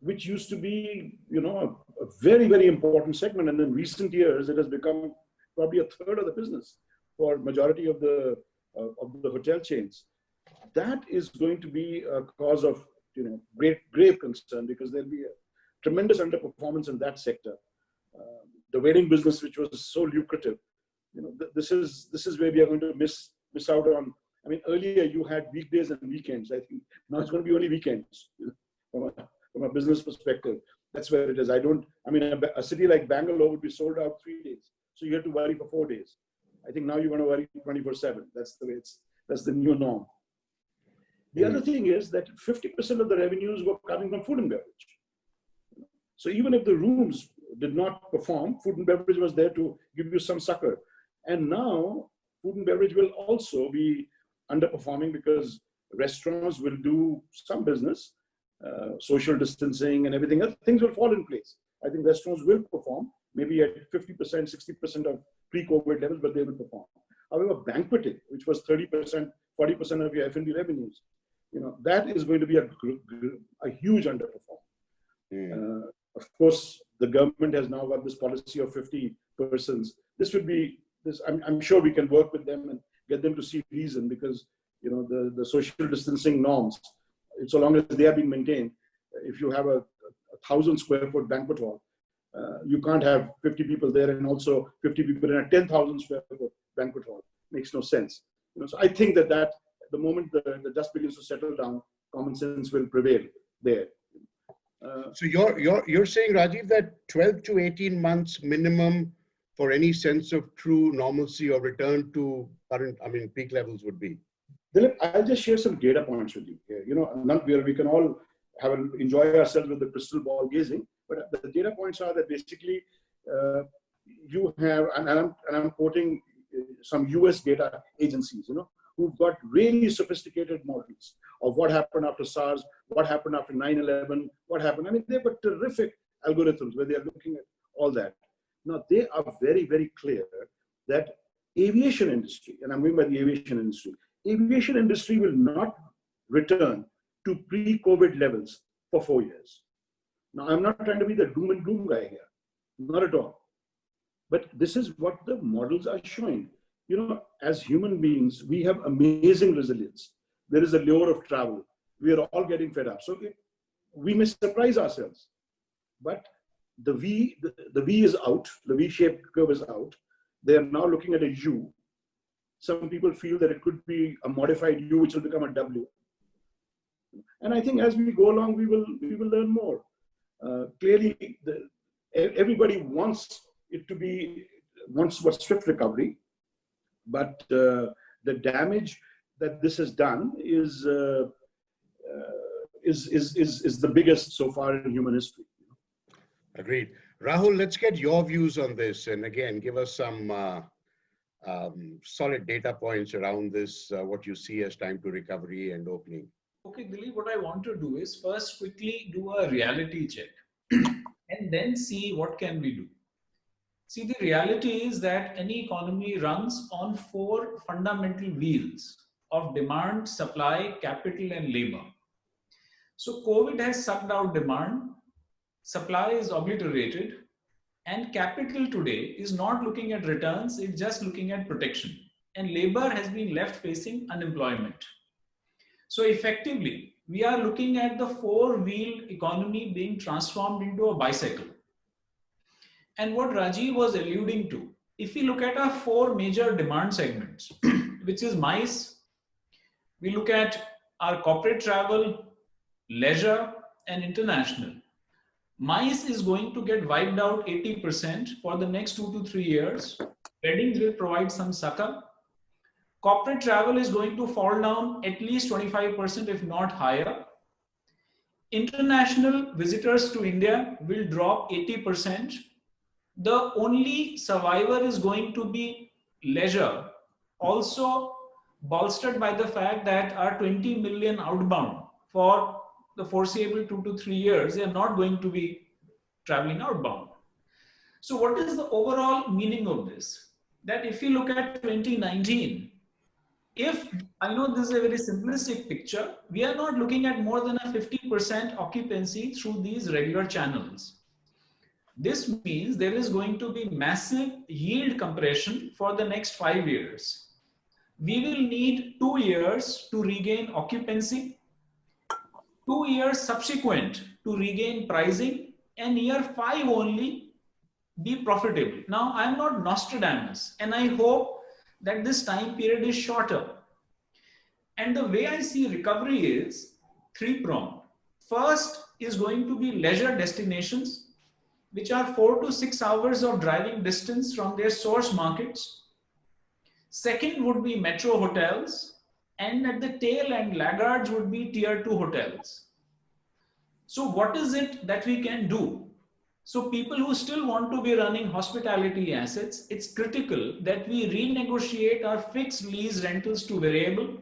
which used to be, you know, a very, very important segment, and in recent years, it has become probably a third of the business for majority of the hotel chains. That is going to be a cause of, you know, grave concern, because there'll be a tremendous underperformance in that sector. The wedding business, which was so lucrative, you know, this is where we are going to miss out on. I mean, earlier you had weekdays and weekends. I think now it's going to be only weekends, you know, from a business perspective. That's where it is. I mean, a city like Bangalore would be sold out 3 days, so you have to worry for 4 days. I think now you're going to worry 24/7. That's the way that's the new norm. The other thing is that 50% of the revenues were coming from food and beverage. So even if the rooms did not perform, food and beverage was there to give you some succor. And now food and beverage will also be underperforming because restaurants will do some business, social distancing and everything else. Things will fall in place. I think restaurants will perform, maybe at 50%, 60% of pre-COVID levels, but they will perform. However, banqueting, which was 30%, 40% of your F&B revenues, you know, that is going to be a huge underperform. Of course, the government has now got this policy of 50 persons. This would be, I'm sure we can work with them and get them to see reason, because, you know, the social distancing norms, so long as they are being maintained, if you have a 1,000 square foot banquet hall, you can't have 50 people there and also 50 people in a 10,000 square foot banquet hall. Makes no sense. You know, so I think that the moment the dust begins to settle down, common sense will prevail there. So you're saying, Rajiv, that 12 to 18 months minimum for any sense of true normalcy or return to current, I mean, peak levels would be? Dilip, I'll just share some data points with you here. You know, we can all enjoy ourselves with the crystal ball gazing, but the data points are that basically you have, and I'm quoting some US data agencies, you know, who've got really sophisticated models of what happened after SARS, what happened after 9/11, what happened. I mean, they've got terrific algorithms where they are looking at all that. Now, they are very, very clear that aviation industry, and I'm going by the aviation industry will not return to pre-COVID levels for 4 years. Now, I'm not trying to be the doom and gloom guy here, not at all. But this is what the models are showing. You know, as human beings, we have amazing resilience. There is a lure of travel. We are all getting fed up. So we may surprise ourselves. But the V is out. The V-shaped curve is out. They are now looking at a U. Some people feel that it could be a modified U, which will become a W. And I think as we go along, we will learn more. Clearly, everybody wants what swift recovery, but the damage that this has done is the biggest so far in human history. Agreed. Rahul, let's get your views on this. And again, give us some solid data points around this, what you see as time to recovery and opening. Okay, Dilip, what I want to do is first quickly do a reality check and then see what can we do. See, the reality is that any economy runs on four fundamental wheels of demand, supply, capital, and labor. So COVID has sucked out demand, supply is obliterated, and capital today is not looking at returns, it's just looking at protection. And labor has been left facing unemployment. So effectively, we are looking at the four-wheeled economy being transformed into a bicycle. And what Rajiv was alluding to, if we look at our four major demand segments, which is MICE, we look at our corporate travel, leisure, and international. MICE is going to get wiped out 80% for the next 2 to 3 years. Weddings will provide some succor. Corporate travel is going to fall down at least 25%, if not higher. International visitors to India will drop 80%. The only survivor is going to be leisure, also bolstered by the fact that our 20 million outbound for the foreseeable 2 to 3 years, they are not going to be traveling outbound. So what is the overall meaning of this? That if you look at 2019, if I know this is a very simplistic picture, we are not looking at more than a 50% occupancy through these regular channels. This means there is going to be massive yield compression for the next 5 years. We will need 2 years to regain occupancy, 2 years subsequent to regain pricing, and year 5 only be profitable. Now, I'm not Nostradamus, and I hope that this time period is shorter. And the way I see recovery is three-pronged. First is going to be leisure destinations, which are 4 to 6 hours of driving distance from their source markets. Second would be metro hotels, and at the tail end, laggards would be tier 2 hotels. So what is it that we can do? So people who still want to be running hospitality assets, it's critical that we renegotiate our fixed lease rentals to variable.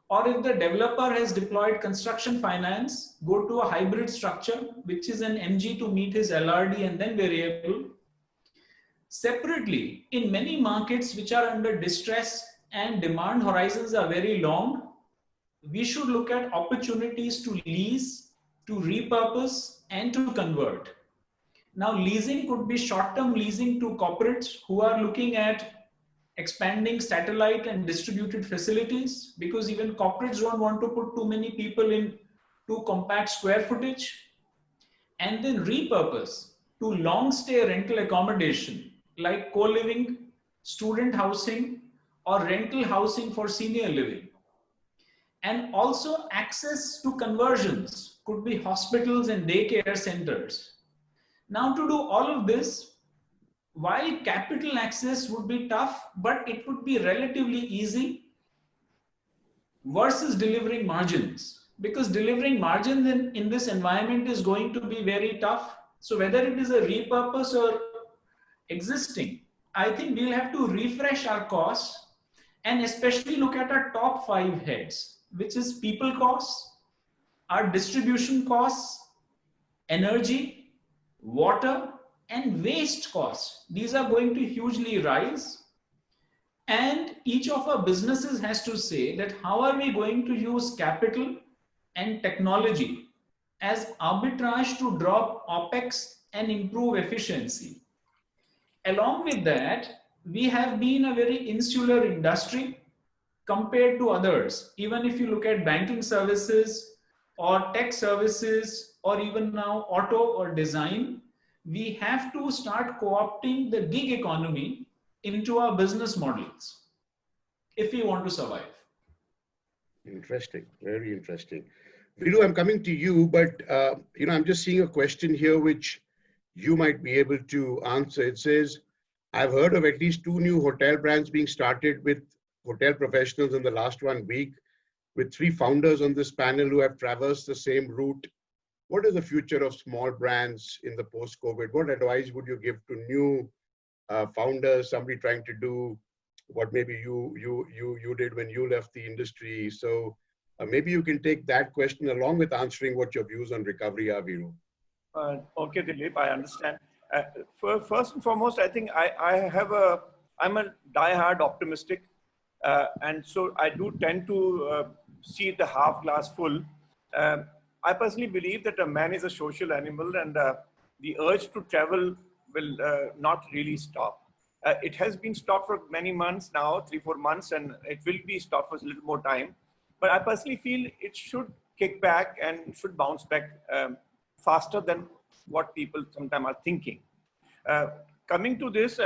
Or if the developer has deployed construction finance, go to a hybrid structure, which is an MG to meet his LRD and then variable. Separately, in many markets which are under distress and demand horizons are very long, we should look at opportunities to lease, to repurpose, and to convert. Now, leasing could be short-term leasing to corporates who are looking at expanding satellite and distributed facilities, because even corporates don't want to put too many people in too compact square footage. And then repurpose to long stay rental accommodation like co-living, student housing, or rental housing for senior living. And also access to conversions could be hospitals and daycare centers. Now, to do all of this, while capital access would be tough, but it would be relatively easy versus delivering margins, because delivering margins in this environment is going to be very tough. So whether it is a repurpose or existing, I think we'll have to refresh our costs and especially look at our top 5 heads, which is people costs, our distribution costs, energy, water, and waste costs. These are going to hugely rise. And each of our businesses has to say that how are we going to use capital and technology as arbitrage to drop OPEX and improve efficiency. Along with that, we have been a very insular industry compared to others. Even if you look at banking services or tech services or even now auto or design, we have to start co-opting the gig economy into our business models if we want to survive. Interesting, very interesting. Vidu, I'm coming to you, but I'm just seeing a question here which you might be able to answer. It says, I've heard of at least 2 new hotel brands being started with hotel professionals in the last 1 week, with 3 founders on this panel who have traversed the same route what is the future of small brands in the post-COVID? What advice would you give to new founders, somebody trying to do what maybe you did when you left the industry? So maybe you can take that question along with answering what your views on recovery are, Viru. Okay, Dilip, I understand. First and foremost, I think I'm a die-hard optimistic. And so I do tend to see the half glass full. I personally believe that a man is a social animal, and the urge to travel will not really stop. It has been stopped for many months now, 3-4 months, and it will be stopped for a little more time. But I personally feel it should kick back and should bounce back faster than what people sometimes are thinking. Coming to this,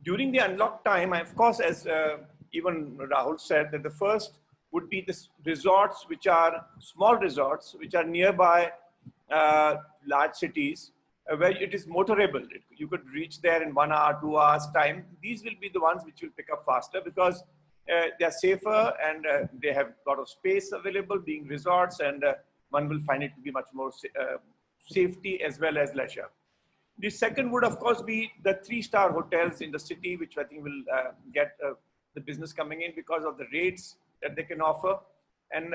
during the unlock time, of course, as even Rahul said, that the first would be the resorts, which are small resorts, which are nearby large cities, where it is motorable. You could reach there in 1 hour, 2 hours time. These will be the ones which will pick up faster because they are safer and they have a lot of space available being resorts, and one will find it to be much more safety as well as leisure. The second would, of course, be the 3-star hotels in the city, which I think will get the business coming in because of the rates that they can offer. And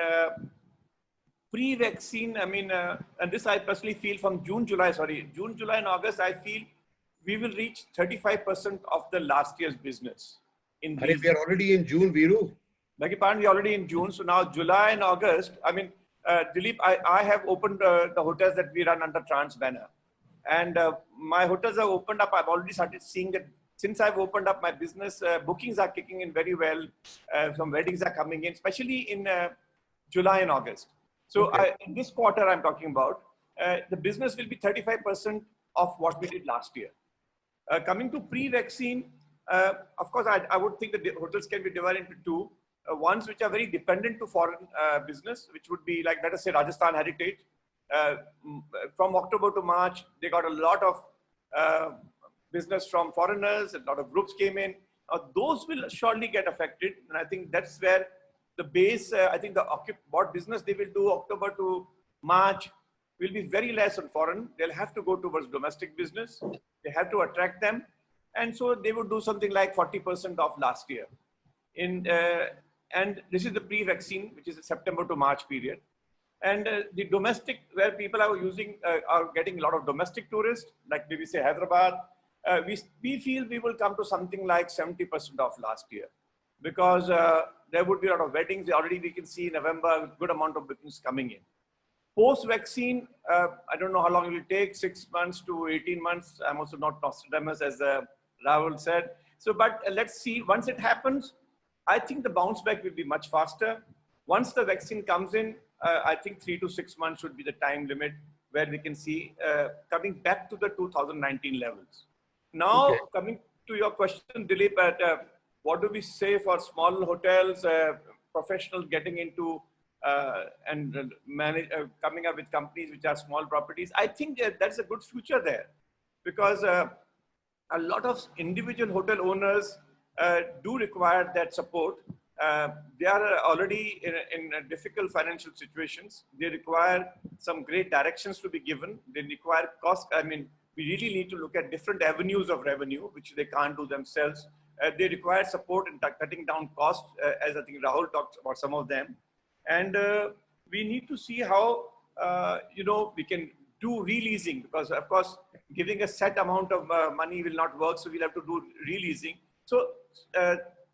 pre-vaccine, I mean, and this I personally feel from June, July and August, I feel we will reach 35% of the last year's business. We are already in June, Viru. Beg your pardon, we're already in June. So now July and August, I mean, Dilip, I have opened the hotels that we run under Trans banner. And my hotels have opened up. I've already started seeing that since I've opened up my business, bookings are kicking in very well. Some weddings are coming in, especially in July and August. So okay. In this quarter I'm talking about, the business will be 35% of what we did last year. Coming to pre-vaccine, of course, I would think that the hotels can be divided into two. Ones which are very dependent to foreign business, which would be like, let us say, Rajasthan Heritage. From October to March, they got a lot of business from foreigners, a lot of groups came in. Those will surely get affected. And I think that's where the base, I think what business they will do October to March will be very less on foreign. They'll have to go towards domestic business. They have to attract them. And so they would do something like 40% of last year. And this is the pre-vaccine, which is the September to March period. And the domestic, where people are getting a lot of domestic tourists, like maybe say Hyderabad, we feel we will come to something like 70% of last year, because there would be a lot of weddings. Already we can see in November, a good amount of business coming in. Post-vaccine, I don't know how long it will take, 6 months to 18 months. I'm also not Nostradamus, as Rahul said. So, but let's see, once it happens, I think the bounce back will be much faster. Once the vaccine comes in, I think 3 to 6 months should be the time limit where we can see coming back to the 2019 levels. Now, coming to your question, Dilip, what do we say for small hotels, professionals getting into and coming up with companies which are small properties? I think that's a good future there, because a lot of individual hotel owners do require that support. They are already in difficult financial situations. They require some great directions to be given. They require cost. I mean, we really need to look at different avenues of revenue, which they can't do themselves. They require support in cutting down costs, as I think Rahul talked about some of them. And we need to see how, we can do releasing, because of course, giving a set amount of money will not work. So we'll have to do releasing. So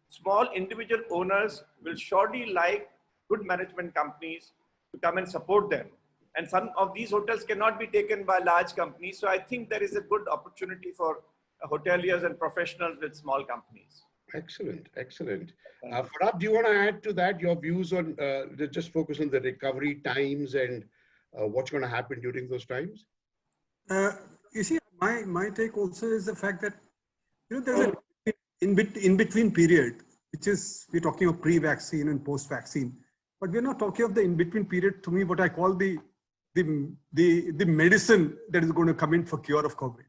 small individual owners will surely like good management companies to come and support them. And some of these hotels cannot be taken by large companies. So I think there is a good opportunity for hoteliers and professionals with small companies. Excellent, excellent. Farab, do you want to add to that your views on, just focus on the recovery times and what's going to happen during those times? You see, my take also is the fact that, there's a in-between period, which is, we're talking of pre-vaccine and post-vaccine, but we're not talking of the in-between period, to me, what I call the medicine that is going to come in for cure of COVID.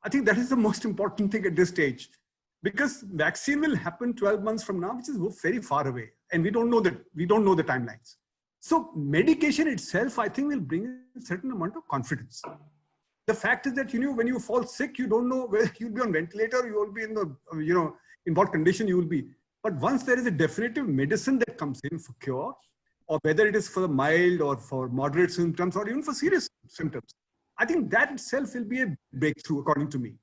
I think that is the most important thing at this stage, because vaccine will happen 12 months from now, which is very far away. And we don't know the timelines. So medication itself, I think, will bring a certain amount of confidence. The fact is that, when you fall sick, you don't know whether you'll be on ventilator, you will be in the, in what condition you will be. But once there is a definitive medicine that comes in for cure, or whether it is for the mild or for moderate symptoms or even for serious symptoms, I think that itself will be a breakthrough, according to me.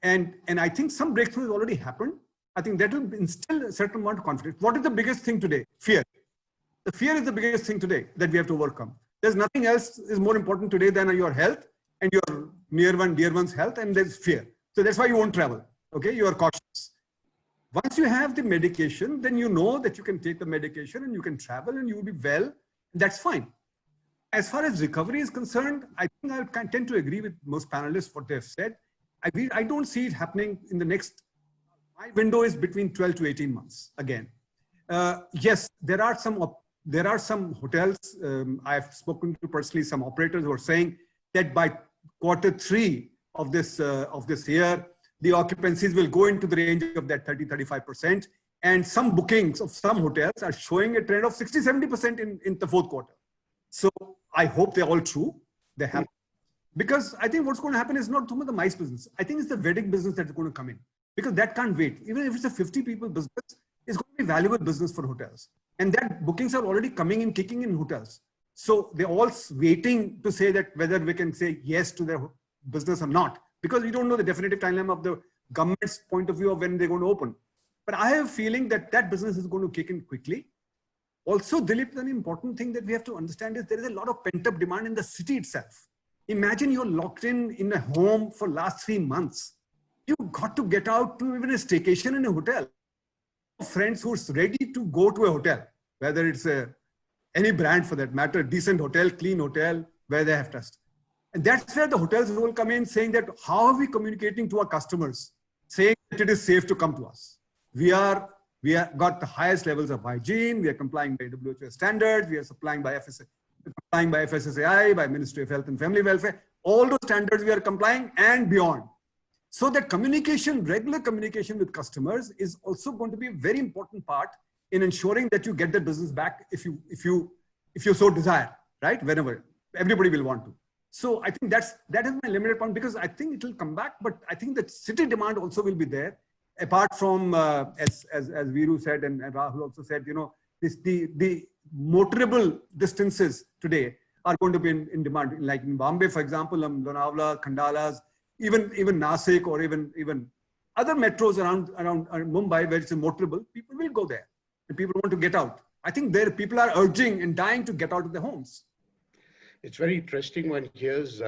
And I think some breakthrough has already happened. I think that will instill a certain amount of confidence. What is the biggest thing today? Fear. The fear is the biggest thing today that we have to overcome. There's nothing else is more important today than your health and your dear one's health, and there's fear. So that's why you won't travel. Okay, you are cautious. Once you have the medication, then you know that you can take the medication and you can travel and you will be well. That's fine. As far as recovery is concerned, I think I tend to agree with most panelists what they've said. I don't see it happening in the next. My window is between 12 to 18 months. Again, yes, there are some hotels. I've spoken to personally some operators who are saying that by Q3 of this year, the occupancies will go into the range of that 30-35%. And some bookings of some hotels are showing a trend of 60-70% in the fourth quarter. So I hope they're all true. They happen. Because I think what's going to happen is not so much the MICE business. I think it's the wedding business that's going to come in. Because that can't wait. Even if it's a 50 people business, it's going to be valuable business for hotels. And that bookings are already coming in, kicking in hotels. So they're all waiting to say that whether we can say yes to their business or not. Because we don't know the definitive timeline of the government's point of view of when they're going to open. But I have a feeling that that business is going to kick in quickly. Also, Dilip, an important thing that we have to understand is there is a lot of pent-up demand in the city itself. Imagine you're locked in a home for last 3 months. You've got to get out to even a staycation in a hotel. Friends who's ready to go to a hotel, whether it's any brand for that matter, decent hotel, clean hotel, where they have trust. And that's where the hotels will come in saying that how are we communicating to our customers, saying that it is safe to come to us. We are got the highest levels of hygiene. We are complying by WHO standards. We are complying by FSSAI, by Ministry of Health and Family Welfare. All those standards we are complying and beyond. So that communication, regular communication with customers is also going to be a very important part in ensuring that you get the business back if you so desire, right? Whenever everybody will want to. So I think that is my limited point because I think it will come back, but I think that city demand also will be there. Apart from, as Viru said and Rahul also said, the motorable distances today are going to be in demand. Like in Bombay, for example, Lonavala, Khandalas, even Nasik or even other metros around Mumbai where it's motorable, people will go there and people want to get out. I think people are urging and dying to get out of their homes. It's very interesting when here's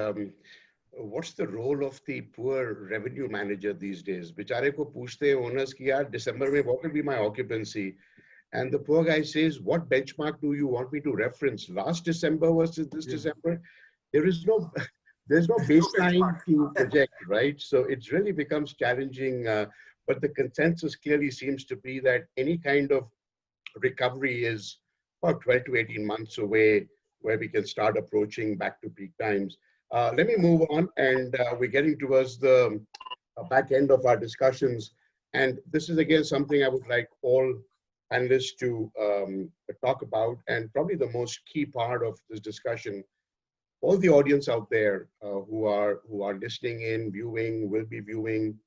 what's the role of the poor revenue manager these days? Bichare ko poochte owners ki yaar December mein what will be my occupancy? And the poor guy says, what benchmark do you want me to reference? Last December versus this December? There's no baseline to project, right? So it really becomes challenging. But the consensus clearly seems to be that any kind of recovery is about 12 to 18 months away where we can start approaching back to peak times. Let me move on, and we're getting towards the back end of our discussions. And this is again something I would like all panelists to talk about, and probably the most key part of this discussion. All the audience out there who are listening in, viewing, will be viewing.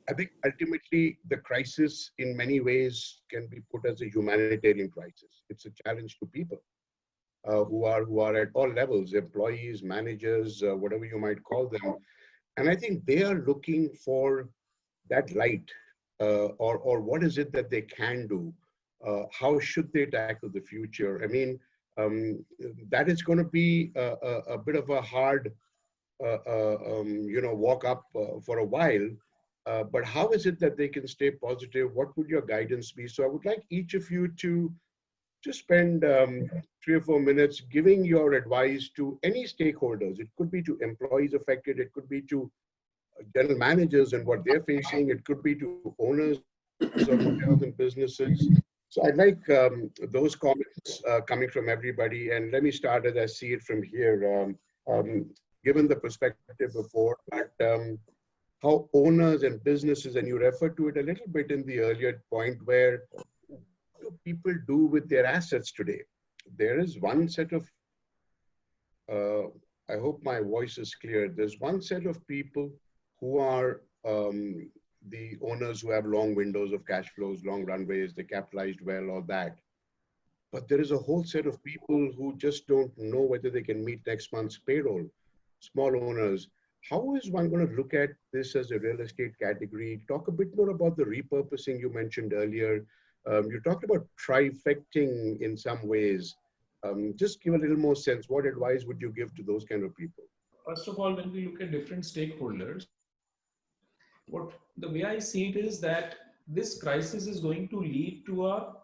I think ultimately the crisis in many ways can be put as a humanitarian crisis. It's a challenge to people who are at all levels, employees, managers, whatever you might call them. And I think they are looking for that light or what is it that they can do? How should they tackle the future? I mean, that is going to be a bit of a hard, walk up for a while. But how is it that they can stay positive? What would your guidance be? So I would like each of you to just spend 3 or 4 minutes giving your advice to any stakeholders. It could be to employees affected. It could be to general managers and what they're facing. It could be to owners of hotels and businesses. So I'd like those comments coming from everybody. And let me start as I see it from here. Given the perspective before, but how owners and businesses, and you referred to it a little bit in the earlier point, where what do people do with their assets today? there is one set of, I hope my voice is clear. There's one set of people who are the owners who have long windows of cash flows, long runways, they capitalized well, all that. But there is a whole set of people who just don't know whether they can meet next month's payroll, small owners. How is one going to look at this as a real estate category? Talk a bit more about the repurposing you mentioned earlier. You talked about trifecting in some ways. Just give a little more sense. What advice would you give to those kind of people? First of all, when we look at different stakeholders, the way I see it is that this crisis is going to lead to a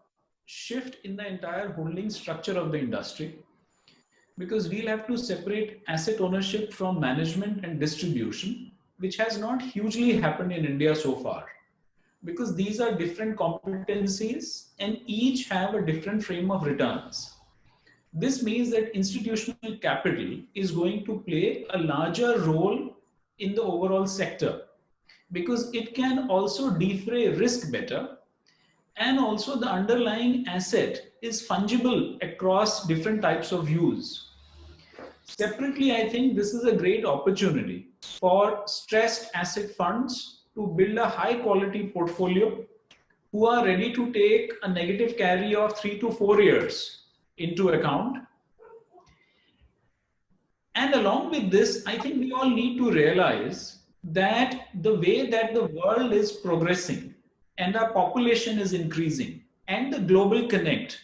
shift in the entire holding structure of the industry, because we'll have to separate asset ownership from management and distribution, which has not hugely happened in India so far, because these are different competencies and each have a different frame of returns. This means that institutional capital is going to play a larger role in the overall sector, because it can also defray risk better, and also the underlying asset is fungible across different types of use. Separately, I think this is a great opportunity for stressed asset funds to build a high quality portfolio who are ready to take a negative carry of 3 to 4 years into account. And along with this, I think we all need to realize that the way that the world is progressing and our population is increasing and the global connect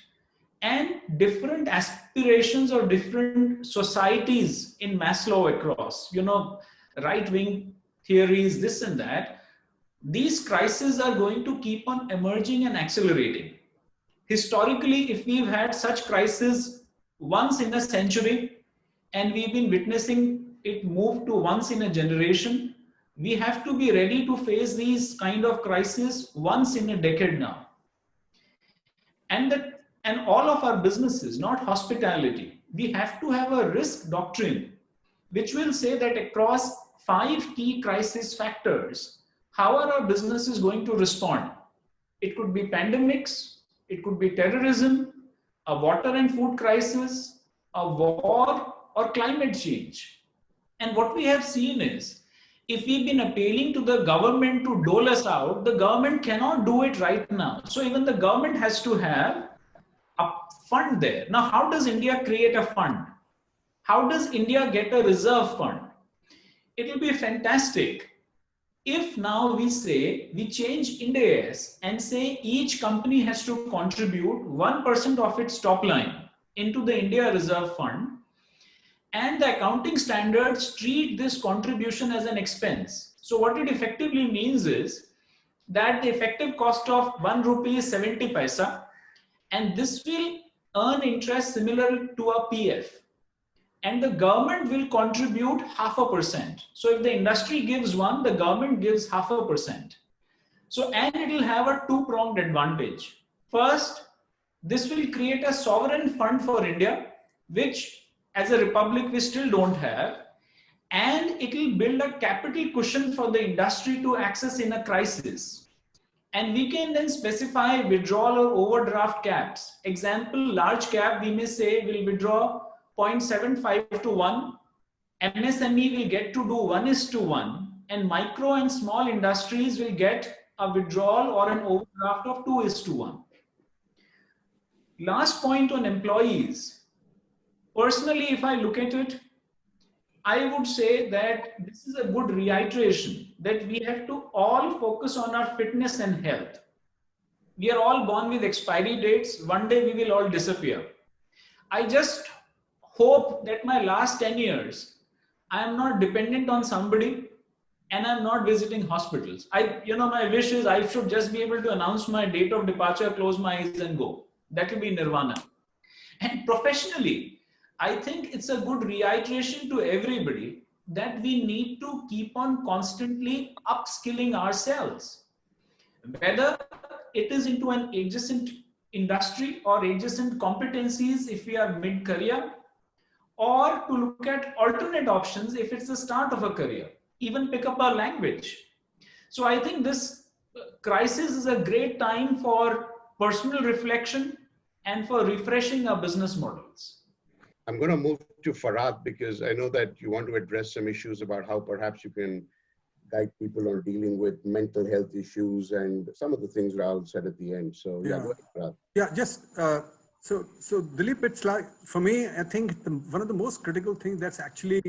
and different aspirations or different societies in Maslow across, right-wing theories, this and that, these crises are going to keep on emerging and accelerating. Historically, if we've had such crises once in a century, and we've been witnessing it move to once in a generation, we have to be ready to face these kind of crises once in a decade now. And all of our businesses, not hospitality, we have to have a risk doctrine, which will say that across 5 key crisis factors, how are our businesses going to respond? It could be pandemics, it could be terrorism, a water and food crisis, a war, or climate change. And what we have seen is, if we've been appealing to the government to dole us out, the government cannot do it right now. So even the government has to have a fund there. Now, how does India create a fund? How does India get a reserve fund? It will be fantastic if now we say, we change Ind AS and say each company has to contribute 1% of its top line into the India Reserve Fund, and the accounting standards treat this contribution as an expense. So what it effectively means is that the effective cost of 1 rupee is 70 paisa, and this will earn interest similar to a PF. And the government will contribute 0.5%. So if the industry gives 1, the government gives 0.5%. So, and it will have a two-pronged advantage. First, this will create a sovereign fund for India, which as a republic we still don't have, and it will build a capital cushion for the industry to access in a crisis. And we can then specify withdrawal or overdraft caps. Example, large cap, we may say will withdraw 0.75 to 1, MSME will get to do 1:1, and micro and small industries will get a withdrawal or an overdraft of 2:1. Last point on employees. Personally, if I look at it, I would say that this is a good reiteration that we have to all focus on our fitness and health. We are all born with expiry dates. One day we will all disappear. I just hope that my last 10 years, I am not dependent on somebody and I'm not visiting hospitals. My wish is I should just be able to announce my date of departure, close my eyes and go. That will be nirvana. And professionally, I think it's a good reiteration to everybody that we need to keep on constantly upskilling ourselves. Whether it is into an adjacent industry or adjacent competencies if we are mid-career, or to look at alternate options if it's the start of a career, even pick up a language. So I think this crisis is a great time for personal reflection, and for refreshing our business models. I'm going to move to Farhad because I know that you want to address some issues about how perhaps you can guide people on dealing with mental health issues and some of the things Rahul said at the end. So yeah, go ahead, Farhad. Yeah, just so Dilip, it's like, for me, I think one of the most critical things that's actually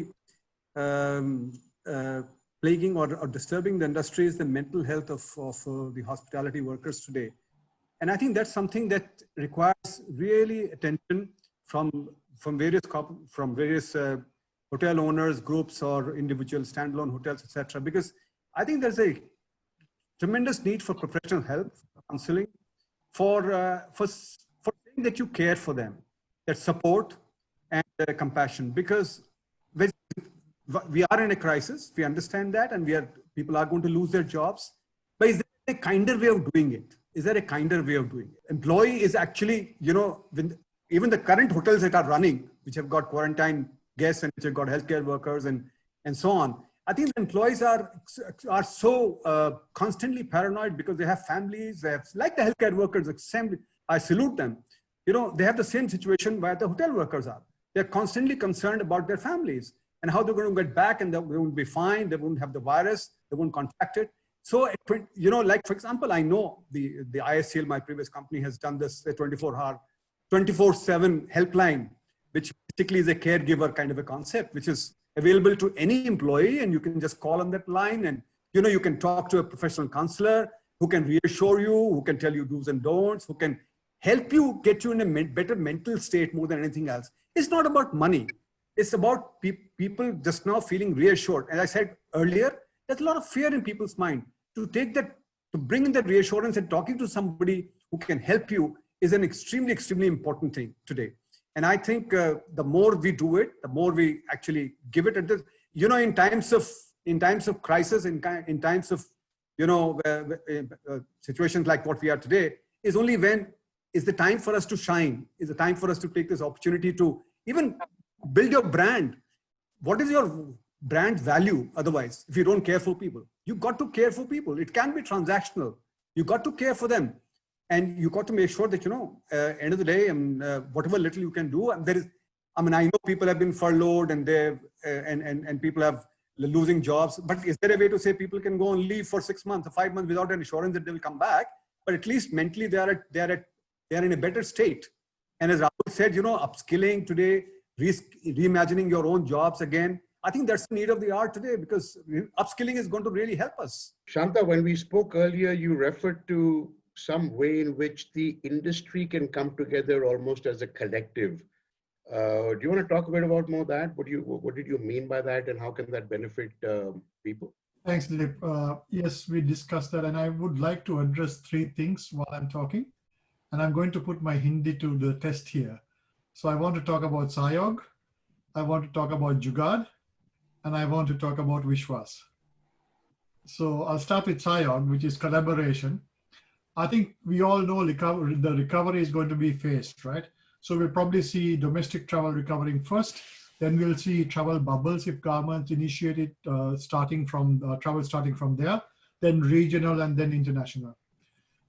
plaguing or disturbing the industry is the mental health of the hospitality workers today. And I think that's something that requires really attention from various hotel owners, groups, or individual standalone hotels, etc. Because I think there's a tremendous need for professional help, counseling, for saying that you care for them, that support and compassion. Because we are in a crisis, we understand that, and people are going to lose their jobs. But is there a kinder way of doing it? Is there a kinder way of doing it? Employee is actually, even the current hotels that are running, which have got quarantine guests and which have got healthcare workers and so on, I think the employees are so constantly paranoid because they have families, they have, like the healthcare workers, I salute them. They have the same situation where the hotel workers are. They're constantly concerned about their families and how they're going to get back, and they won't be fine, they won't have the virus, they won't contract it. So, like for example, I know the ISCL, my previous company, has done this 24/7 helpline, which basically is a caregiver kind of a concept, which is available to any employee, and you can just call on that line, and you can talk to a professional counselor who can reassure you, who can tell you do's and don'ts, who can help you get you in a better mental state more than anything else. It's not about money. It's about people just now feeling reassured. As I said earlier, there's a lot of fear in people's mind. To bring in that reassurance and talking to somebody who can help you is an extremely, extremely important thing today. And I think the more we do it, the more we actually give it. In times of crisis, in times of situations like what we are today, is only when is the time for us to shine. Is the time for us to take this opportunity to even build your brand. What is your brand value otherwise if you don't care for people? You got to care for people. It can be transactional. You got to care for them, and you got to make sure that end of the day, whatever little you can do. And I know people have been furloughed and and people have losing jobs. But is there a way to say people can go on leave for 6 months or 5 months without an assurance that they will come back? But at least mentally they are in a better state. And as Rahul said, upskilling today, reimagining your own jobs again. I think that's the need of the hour today, because upskilling is going to really help us. Shanta, when we spoke earlier, you referred to some way in which the industry can come together almost as a collective. Do you want to talk a bit about more that? What did you mean by that, and how can that benefit people? Thanks, Dilip. Yes, we discussed that, and I would like to address 3 things while I'm talking. And I'm going to put my Hindi to the test here. So I want to talk about Sayog, I want to talk about Jugaad, and I want to talk about Vishwas. So I'll start with Sayog, which is collaboration. I think we all know the recovery is going to be phased, right? So we'll probably see domestic travel recovering first, then we'll see travel bubbles if governments initiate it, travel starting from there, then regional and then international.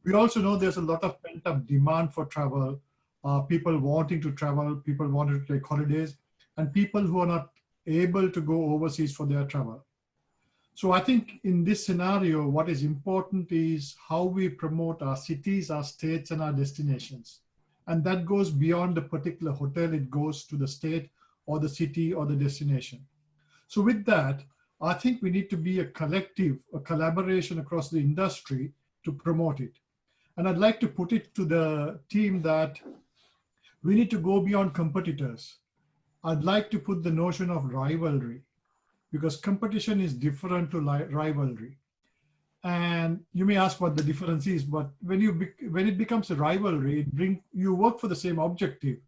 We also know there's a lot of pent-up demand for travel, people wanting to travel, people wanting to take holidays, and people who are not able to go overseas for their travel. So I think in this scenario, what is important is how we promote our cities, our states, and our destinations. And that goes beyond the particular hotel, it goes to the state or the city or the destination. So with that, I think we need to be a collective, a collaboration across the industry to promote it. And I'd like to put it to the team that we need to go beyond competitors. I'd like to put the notion of rivalry, because competition is different to rivalry. And you may ask what the difference is, but when it becomes a rivalry, you work for the same objective,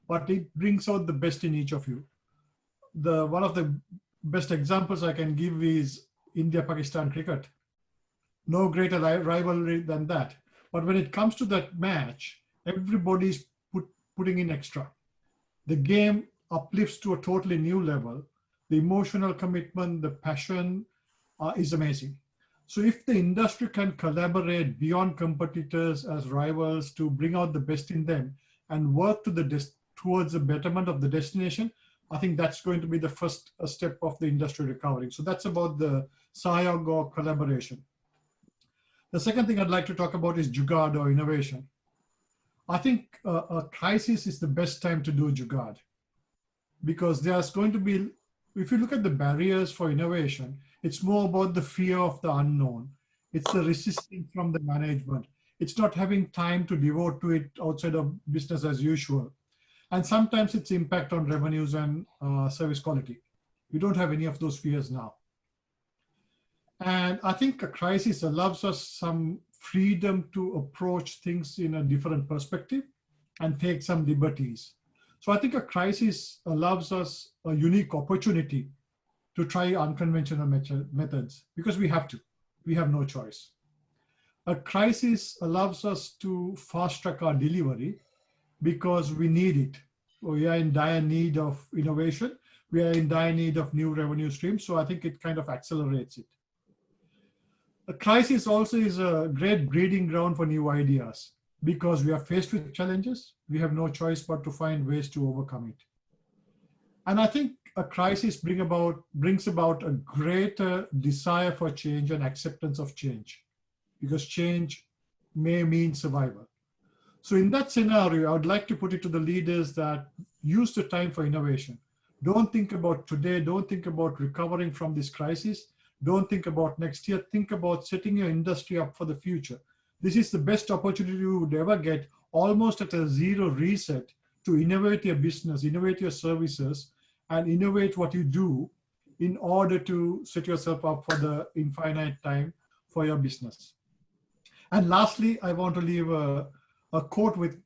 but it brings out the best in each of you. One of the best examples I can give is India-Pakistan cricket. No greater rivalry than that. But when it comes to that match, everybody's putting in extra. The game uplifts to a totally new level. The emotional commitment, the passion is amazing. So if the industry can collaborate beyond competitors as rivals to bring out the best in them and work towards the betterment of the destination, I think that's going to be the first step of the industry recovering. So that's about the SIOG or collaboration. The second thing I'd like to talk about is Jugaad or innovation. I think a crisis is the best time to do Jugaad, because there's going to be, if you look at the barriers for innovation, it's more about the fear of the unknown. It's the resistance from the management. It's not having time to devote to it outside of business as usual. And sometimes it's impact on revenues and service quality. We don't have any of those fears now. And I think a crisis allows us some freedom to approach things in a different perspective and take some liberties. So I think a crisis allows us a unique opportunity to try unconventional methods, because we have to. We have no choice. A crisis allows us to fast track our delivery because we need it. We are in dire need of innovation. We are in dire need of new revenue streams. So I think it kind of accelerates it. A crisis also is a great breeding ground for new ideas, because we are faced with challenges. We have no choice but to find ways to overcome it. And I think a crisis brings about a greater desire for change and acceptance of change, because change may mean survival. So in that scenario, I would like to put it to the leaders that use the time for innovation. Don't think about today. Don't think about recovering from this crisis. Don't think about next year. Think about setting your industry up for the future. This is the best opportunity you would ever get, almost at a zero reset, to innovate your business, innovate your services, and innovate what you do in order to set yourself up for the infinite time for your business. And lastly, I want to leave a quote with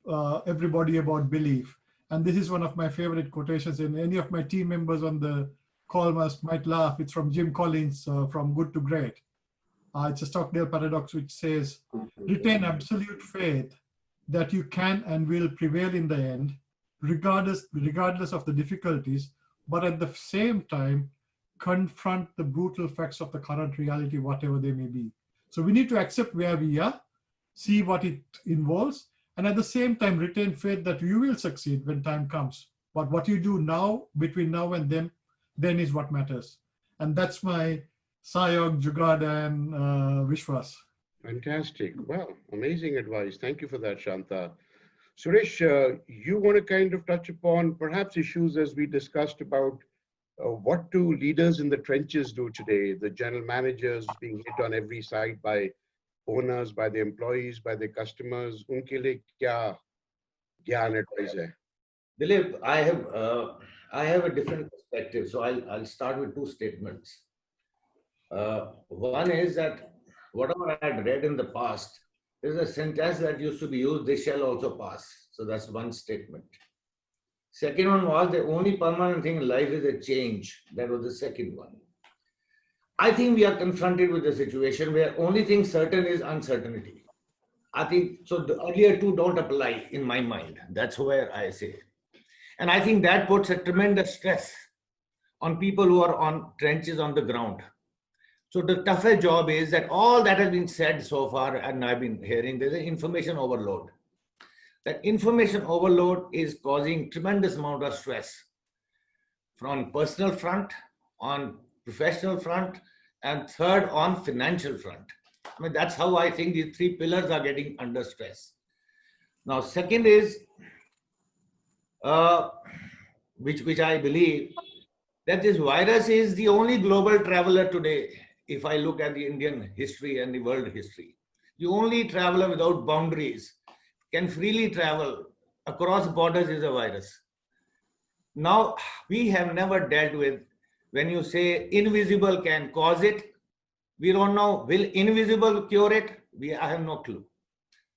everybody about belief. And this is one of my favorite quotations, and any of my team members on the call might laugh. It's from Jim Collins, from Good to Great. It's a Stockdale paradox, which says, retain absolute faith that you can and will prevail in the end, regardless of the difficulties, but at the same time, confront the brutal facts of the current reality, whatever they may be. So we need to accept where we are, see what it involves, and at the same time, retain faith that you will succeed when time comes. But what you do now, between now and then is what matters. And that's my Sayog, Jugaad, and Vishwas. Fantastic. Well, amazing advice. Thank you for that, Shanta. Suresh, you want to kind of touch upon perhaps issues as we discussed about what do leaders in the trenches do today? The general managers being hit on every side by owners, by the employees, by the customers. Unke liye kya gyan advice hai? Dilip, I have a different perspective, so I'll start with two statements. One is that whatever I had read in the past, there's a sentence that used to be used, "This shall also pass." So that's one statement. Second one was, the only permanent thing in life is a change. That was the second one. I think we are confronted with a situation where only thing certain is uncertainty. I think, so the earlier two don't apply in my mind. That's where I say. And I think that puts a tremendous stress on people who are on trenches on the ground. So the tougher job is that all that has been said so far, and I've been hearing, there's an information overload. That information overload is causing tremendous amount of stress from personal front, on professional front, and third on financial front. I mean, that's how I think these three pillars are getting under stress. Now, second is, which I believe, that this virus is the only global traveler today. If I look at the Indian history and the world history, the only traveler without boundaries, can freely travel across borders, is a virus. Now, we have never dealt with, when you say invisible can cause it, we don't know, will invisible cure it? I have no clue.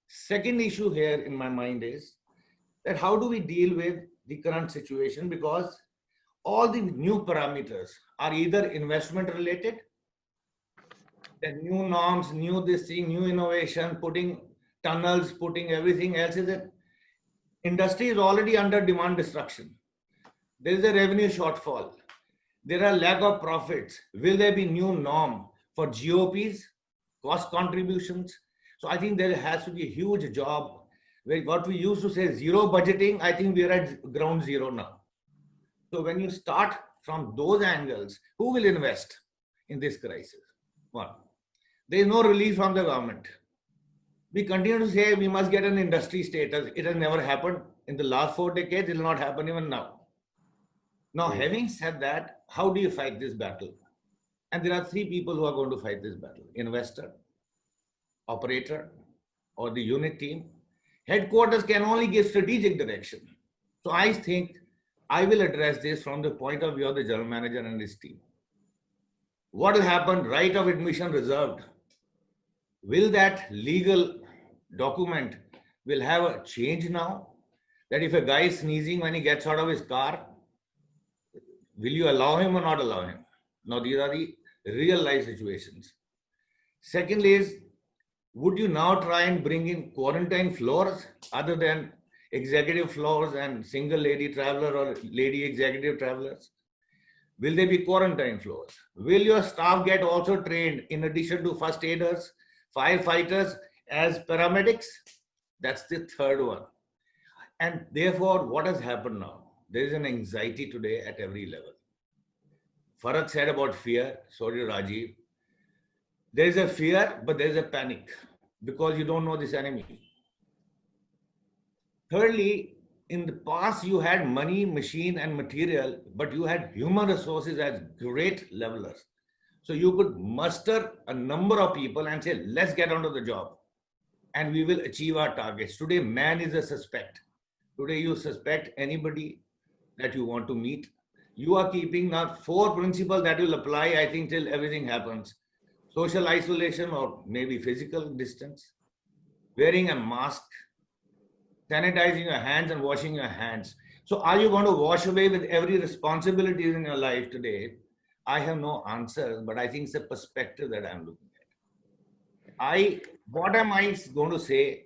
Second issue here in my mind is that how do we deal with the current situation? Because all the new parameters are either investment related, the new norms, new this thing, new innovation, putting tunnels, putting everything else. Is that industry is already under demand destruction. There is a revenue shortfall. There are lack of profits. Will there be new norm for GOPs, cost contributions? So I think there has to be a huge job what we used to say zero budgeting, I think we are at ground zero now. So when you start from those angles, who will invest in this crisis? One, there is no relief from the government. We continue to say we must get an industry status. It has never happened in the last 4 decades. It will not happen even now. Now, having said that, how do you fight this battle? And there are three people who are going to fight this battle: investor, operator, or the unit team. Headquarters can only give strategic direction. So I think I will address this from the point of view of the general manager and his team. What will happen? Right of admission reserved. Will that legal document will have a change now? That if a guy is sneezing when he gets out of his car, will you allow him or not allow him? Now, these are the real life situations. Second is, would you now try and bring in quarantine floors other than executive floors and single lady traveler or lady executive travelers? Will there be quarantine floors? Will your staff get also trained in addition to first aiders, firefighters, as paramedics? That's the third one. And therefore, what has happened now? There is an anxiety today at every level. Farad said about fear, so did Rajiv. There is a fear, but there is a panic because you don't know this enemy. Thirdly, in the past, you had money, machine, and material, but you had human resources as great levelers. So you could muster a number of people and say, let's get onto the job and we will achieve our targets. Today, man is a suspect. Today, you suspect anybody that you want to meet. You are keeping now 4 principles that will apply, I think, till everything happens. Social isolation or maybe physical distance, wearing a mask, sanitizing your hands and washing your hands. So are you going to wash away with every responsibility in your life today? I have no answers, but I think it's a perspective that I'm looking at. What am I going to say?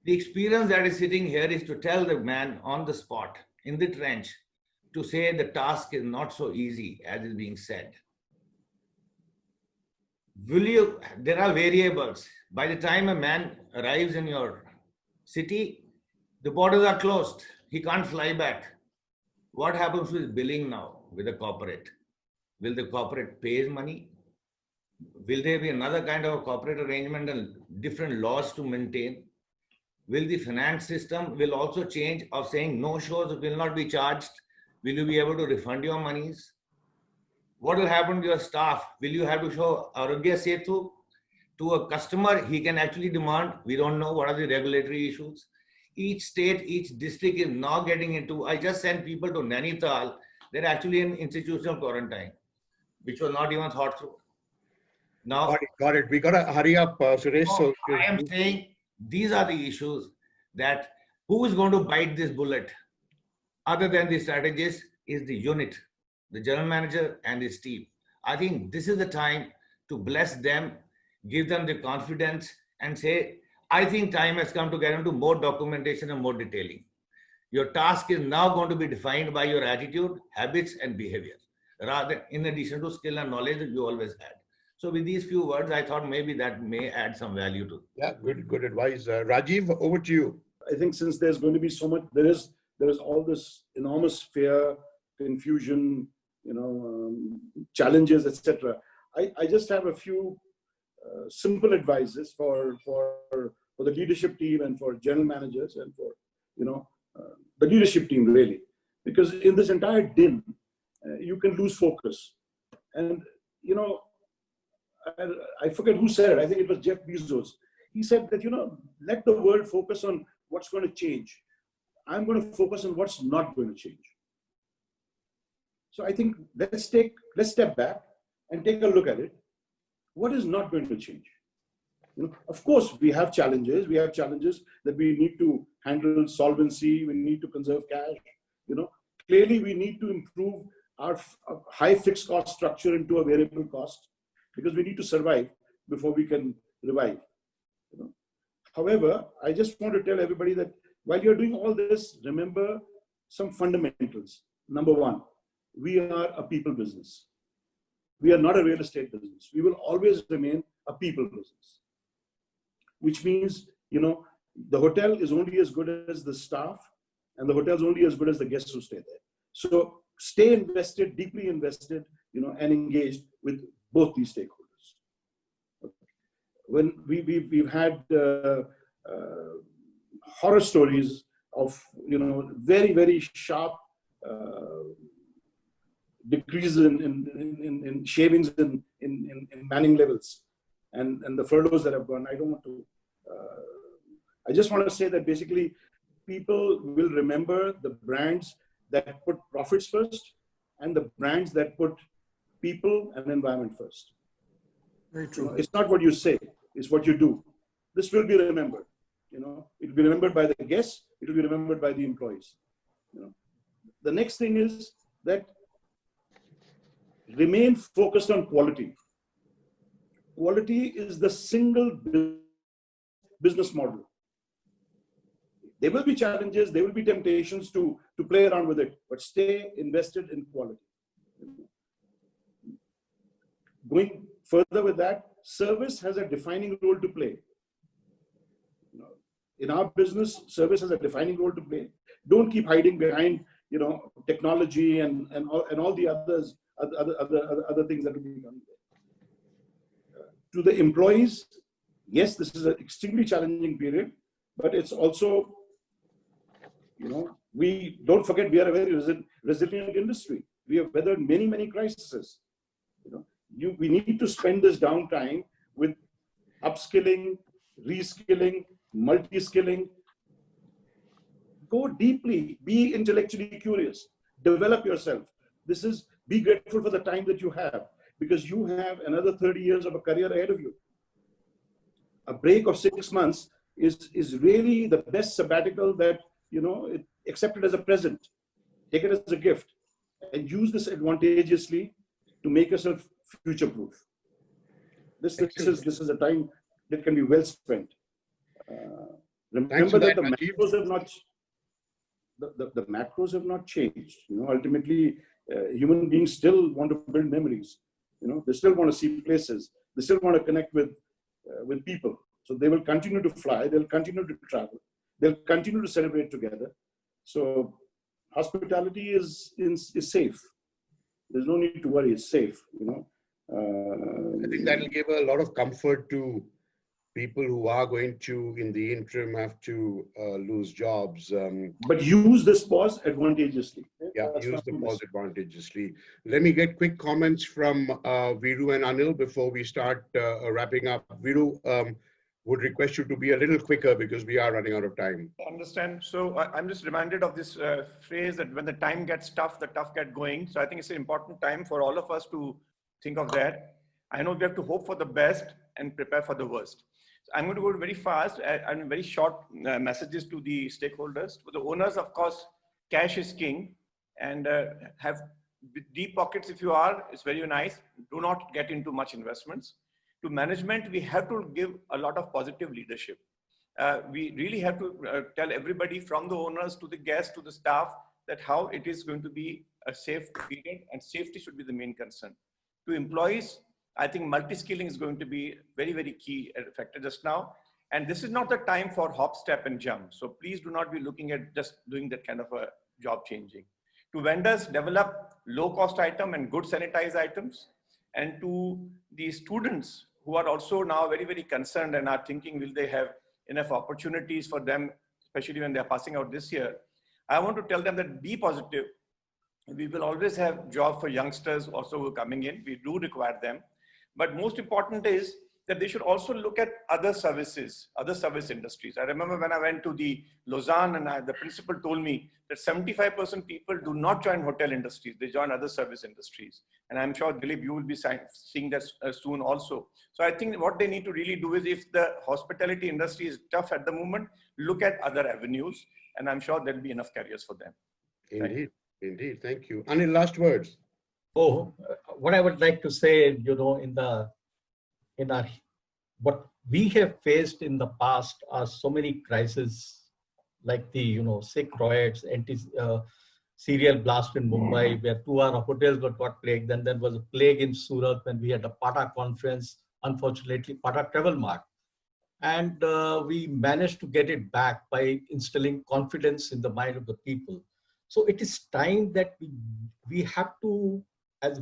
The experience that is sitting here is to tell the man on the spot, in the trench, to say the task is not so easy as is being said. There are variables. By the time a man arrives in your city, the borders are closed. He can't fly back. What happens with billing now with the corporate? Will the corporate pay his money? Will there be another kind of a corporate arrangement and different laws to maintain? Will the finance system will also change of saying no shows will not be charged? Will you be able to refund your monies? What will happen to your staff? Will you have to show Arogya Setu to a customer? He can actually demand. We don't know what are the regulatory issues. Each state, each district is now getting into. I just sent people to Nainital. They're actually in institutional quarantine, which was not even thought through. Now, Got it. We got to hurry up, Suresh. So I am saying these are the issues that who is going to bite this bullet other than the strategist is the unit, the general manager and his team. I think this is the time to bless them, give them the confidence and say, I think time has come to get into more documentation and more detailing. Your task is now going to be defined by your attitude, habits and behavior, rather in addition to skill and knowledge that you always had. So with these few words, I thought maybe that may add some value to. Yeah, good advice. Rajiv, over to you. I think since there's going to be so much, there is all this enormous fear, confusion, challenges, etc. I just have a few simple advices for the leadership team and for general managers and for the leadership team really, because in this entire din, you can lose focus. And I forget who said it. I think it was Jeff Bezos. He said that let the world focus on what's going to change. I'm going to focus on what's not going to change. So I think let's step back and take a look at it. What is not going to change? Of course, we have challenges. We have challenges that we need to handle solvency. We need to conserve cash. Clearly we need to improve our high fixed cost structure into a variable cost because we need to survive before we can revive. However, I just want to tell everybody that while you're doing all this, remember some fundamentals. Number one, we are a people business. We are not a real estate business. We will always remain a people business, which means, The hotel is only as good as the staff, and the hotel is only as good as the guests who stay there. So stay invested, deeply invested, and engaged with both these stakeholders. When we've had horror stories of very, very sharp decreases in shavings in manning levels, and the furloughs that have gone. I don't want to. I just want to say that basically people will remember the brands that put profits first and the brands that put people and environment first. Very true. It's not what you say, it's what you do. This will be remembered. It will be remembered by the guests, it will be remembered by the employees. The next thing is that remain focused on quality. Quality is the single business model. There will be challenges, there will be temptations to play around with it, but stay invested in quality. Going further with that, service has a defining role to play. In our business, service has a defining role to play. Don't keep hiding behind, technology and all the other things that will be done there. To the employees, yes, this is an extremely challenging period, but it's also, we don't forget we are a very resilient industry. We have weathered many, many crises. We need to spend this downtime with upskilling, reskilling, multi-skilling. Go deeply, be intellectually curious, develop yourself. Be grateful for the time that you have, because you have another 30 years of a career ahead of you. A break of 6 months is really the best sabbatical that, accept it as a present. Take it as a gift and use this advantageously to make yourself future-proof. This is a time that can be well spent. Remember that the macros have not the macros have not changed. Ultimately, human beings still want to build memories. They still want to see places. They still want to connect with people. So they will continue to fly. They'll continue to travel. They'll continue to celebrate together. So hospitality is safe. There's no need to worry. It's safe. I think that will give a lot of comfort to people who are going to, in the interim, have to lose jobs. But use this pause advantageously. Yeah, use the pause advantageously. Let me get quick comments from Viru and Anil before we start wrapping up. Viru, would request you to be a little quicker because we are running out of time. I understand. So I'm just reminded of this phrase that when the time gets tough, the tough get going. So I think it's an important time for all of us to think of that. I know we have to hope for the best and prepare for the worst. So I'm going to go very fast and very short messages to the stakeholders. For the owners, of course, cash is king, and have deep pockets if you are. It's very nice. Do not get into much investments. To management, we have to give a lot of positive leadership. We really have to tell everybody from the owners to the guests to the staff that how it is going to be a safe period, and safety should be the main concern. To employees, I think multi-skilling is going to be very, very key factor just now. And this is not the time for hop, step, and jump. So please do not be looking at just doing that kind of a job changing. To vendors, develop low-cost item and good sanitized items. And to the students who are also now very, very concerned and are thinking, will they have enough opportunities for them, especially when they're passing out this year? I want to tell them that be positive. We will always have jobs for youngsters also who are coming in. We do require them. But most important is that they should also look at other services, other service industries. I remember when I went to the Lausanne, and the principal told me that 75% people do not join hotel industries. They join other service industries. And I'm sure, Dilip, you will be seeing that soon also. So I think what they need to really do is, if the hospitality industry is tough at the moment, look at other avenues. And I'm sure there'll be enough careers for them. Indeed, indeed. Thank you. Anil, last words. Oh, what I would like to say, what we have faced in the past are so many crises, like the, sick riots, serial blast in Mumbai, where 2 hour hotels got plagued. Then there was a plague in Surat when we had a PATA conference, unfortunately, PATA Travel Mart. And we managed to get it back by instilling confidence in the mind of the people. So it is time that we have to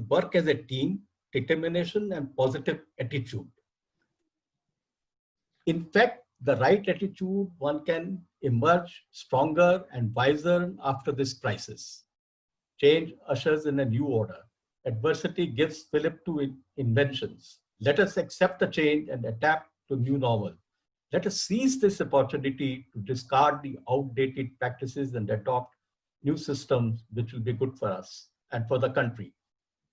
work as a team, determination and positive attitude. In fact, the right attitude, one can emerge stronger and wiser after this crisis. Change ushers in a new order. Adversity gives fillip to inventions. Let us accept the change and adapt to new normal. Let us seize this opportunity to discard the outdated practices and adopt new systems which will be good for us and for the country,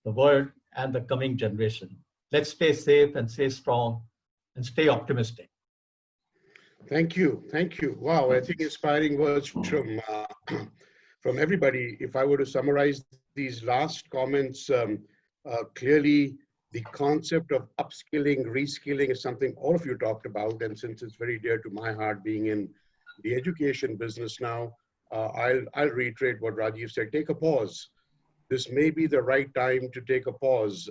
the world, and the coming generation. Let's stay safe and stay strong and stay optimistic. Thank you. Thank you. Wow, I think inspiring words from from everybody. If I were to summarize these last comments, clearly the concept of upskilling, reskilling is something all of you talked about. And since it's very dear to my heart, being in the education business now, I'll reiterate what Rajiv said. Take a pause. This may be the right time to take a pause.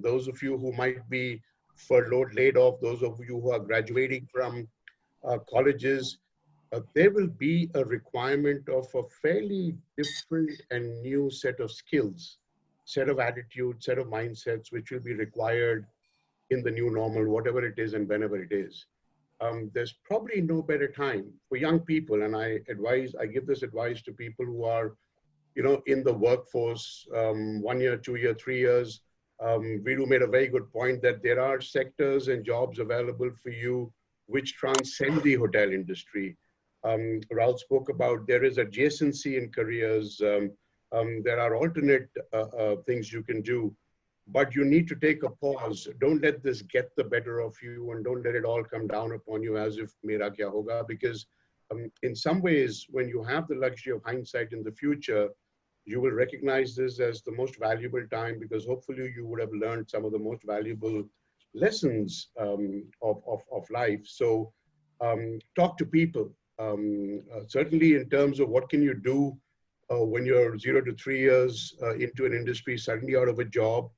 Those of you who might be furloughed, laid off, those of you who are graduating from colleges, there will be a requirement of a fairly different and new set of skills, set of attitudes, set of mindsets, which will be required in the new normal, whatever it is and whenever it is. There's probably no better time for young people, and I give this advice to people who are, in the workforce, 1 year, 2 year, 3 years. Viru made a very good point that there are sectors and jobs available for you which transcend the hotel industry. Raul spoke about there is adjacency in careers. There are alternate things you can do, but you need to take a pause. Don't let this get the better of you, and don't let it all come down upon you as if mera kya hoga, because in some ways, when you have the luxury of hindsight in the future, you will recognize this as the most valuable time, because hopefully you would have learned some of the most valuable lessons of life. So talk to people. Certainly in terms of what can you do when you're 0 to 3 years into an industry, suddenly out of a job,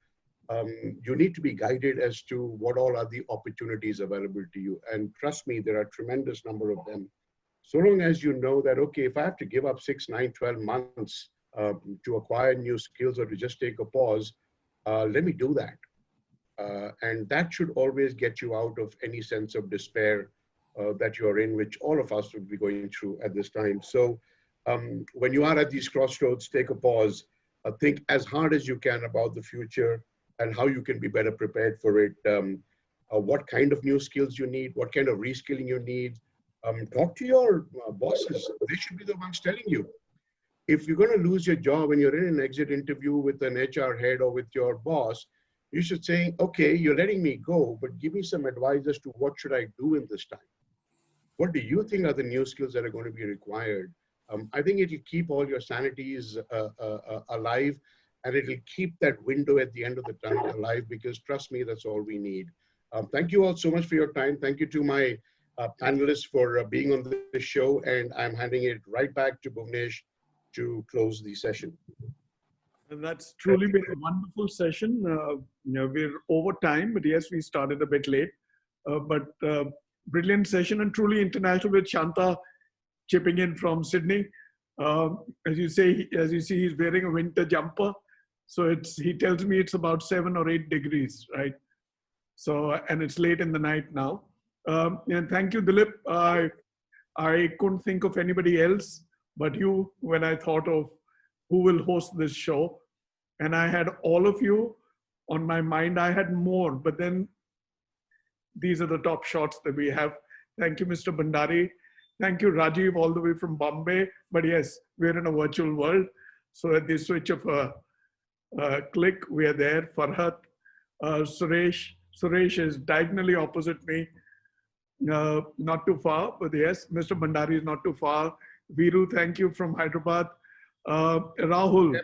you need to be guided as to what all are the opportunities available to you. And trust me, there are a tremendous number of them. So long as you know that, okay, if I have to give up 6, 9, 12 months to acquire new skills or to just take a pause, let me do that. And that should always get you out of any sense of despair that you're in, which all of us would be going through at this time. So when you are at these crossroads, take a pause, think as hard as you can about the future and how you can be better prepared for it, what kind of new skills you need, what kind of reskilling you need. Talk to your bosses. They should be the ones telling you. If you're going to lose your job and you're in an exit interview with an HR head or with your boss, you should say, okay, you're letting me go, but give me some advice as to what should I do in this time? What do you think are the new skills that are going to be required? I think it'll keep all your sanities alive, and it'll keep that window at the end of the tunnel alive, because trust me, that's all we need. Thank you all so much for your time. Thank you to my panelists for being on this show, and I'm handing it right back to Bhuvnesh to close the session. And that's truly been a wonderful session. We're over time, but yes, we started a bit late. But brilliant session, and truly international, with Shanta chipping in from Sydney. As you see, he's wearing a winter jumper. So he tells me it's about 7 or 8 degrees, right? So, and it's late in the night now. And thank you, Dilip. I couldn't think of anybody else but you when I thought of who will host this show. And I had all of you on my mind. I had more, but then these are the top shots that we have. Thank you, Mr. Bhandari. Thank you, Rajiv, all the way from Bombay. But yes, we're in a virtual world. So at the switch of a click, we are there. Farhat, Suresh is diagonally opposite me. Not too far, but yes, Mr. Bhandari is not too far. Viru, thank you, from Hyderabad. Rahul.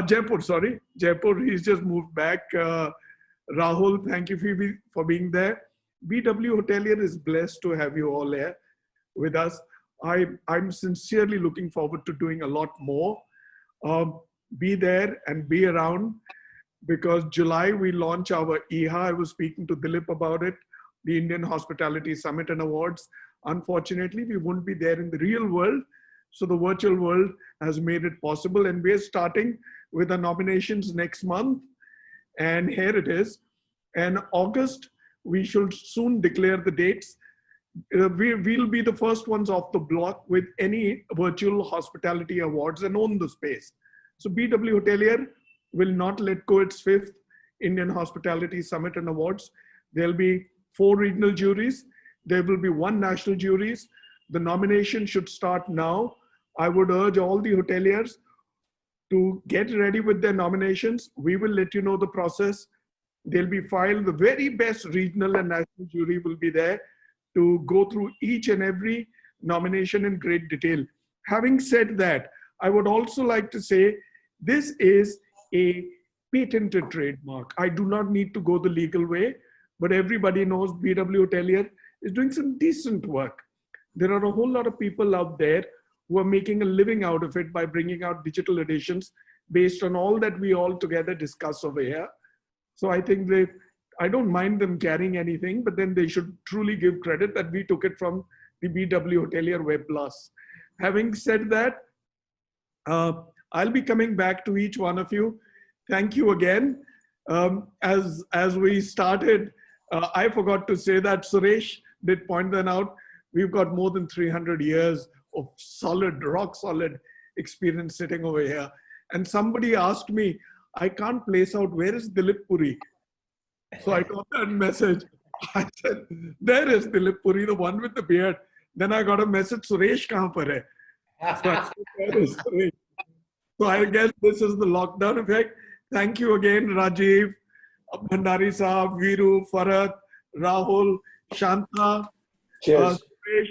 Jaipur, sorry. Jaipur, he's just moved back. Rahul, thank you for being there. BW Hotelier is blessed to have you all here with us. I'm sincerely looking forward to doing a lot more. Be there and be around, because July we launch our EHA. I was speaking to Dilip about it. the Indian Hospitality Summit and Awards. Unfortunately, we won't be there in the real world. So the virtual world has made it possible. And we're starting with the nominations next month. And here it is. And August, we should soon declare the dates. We'll be the first ones off the block with any virtual hospitality awards and own the space. So BW Hotelier will not let go its 5th Indian Hospitality Summit and Awards. There'll be 4 regional juries. There will be 1 national juries. The nomination should start now. I would urge all the hoteliers to get ready with their nominations. We will let you know the process. They'll be filed. The very best regional and national jury will be there to go through each and every nomination in great detail. Having said that, I would also like to say this is a patented trademark. I do not need to go the legal way, but everybody knows BW Hotelier is doing some decent work. There are a whole lot of people out there who are making a living out of it by bringing out digital editions based on all that we all together discuss over here. So I think I don't mind them carrying anything, but then they should truly give credit that we took it from the BW Hotelier WebBlast. Having said that, I'll be coming back to each one of you. Thank you again. As we started, I forgot to say that Suresh did point that out. We've got more than 300 years of solid, rock solid experience sitting over here. And somebody asked me, I can't place out, where is Dilip Puri? So I got that message. I said, there is Dilip Puri, the one with the beard. Then I got a message, Suresh kahan par hai? So I said, where is Suresh? So I guess this is the lockdown effect. Thank you again, Rajiv, Bhandari Saab, Viru, Farhat, Rahul, Shanta. Cheers. Suresh.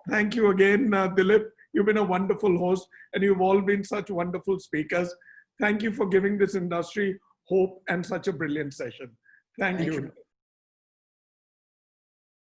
Thank you again, Dilip. You've been a wonderful host and you've all been such wonderful speakers. Thank you for giving this industry hope and such a brilliant session. Thank you.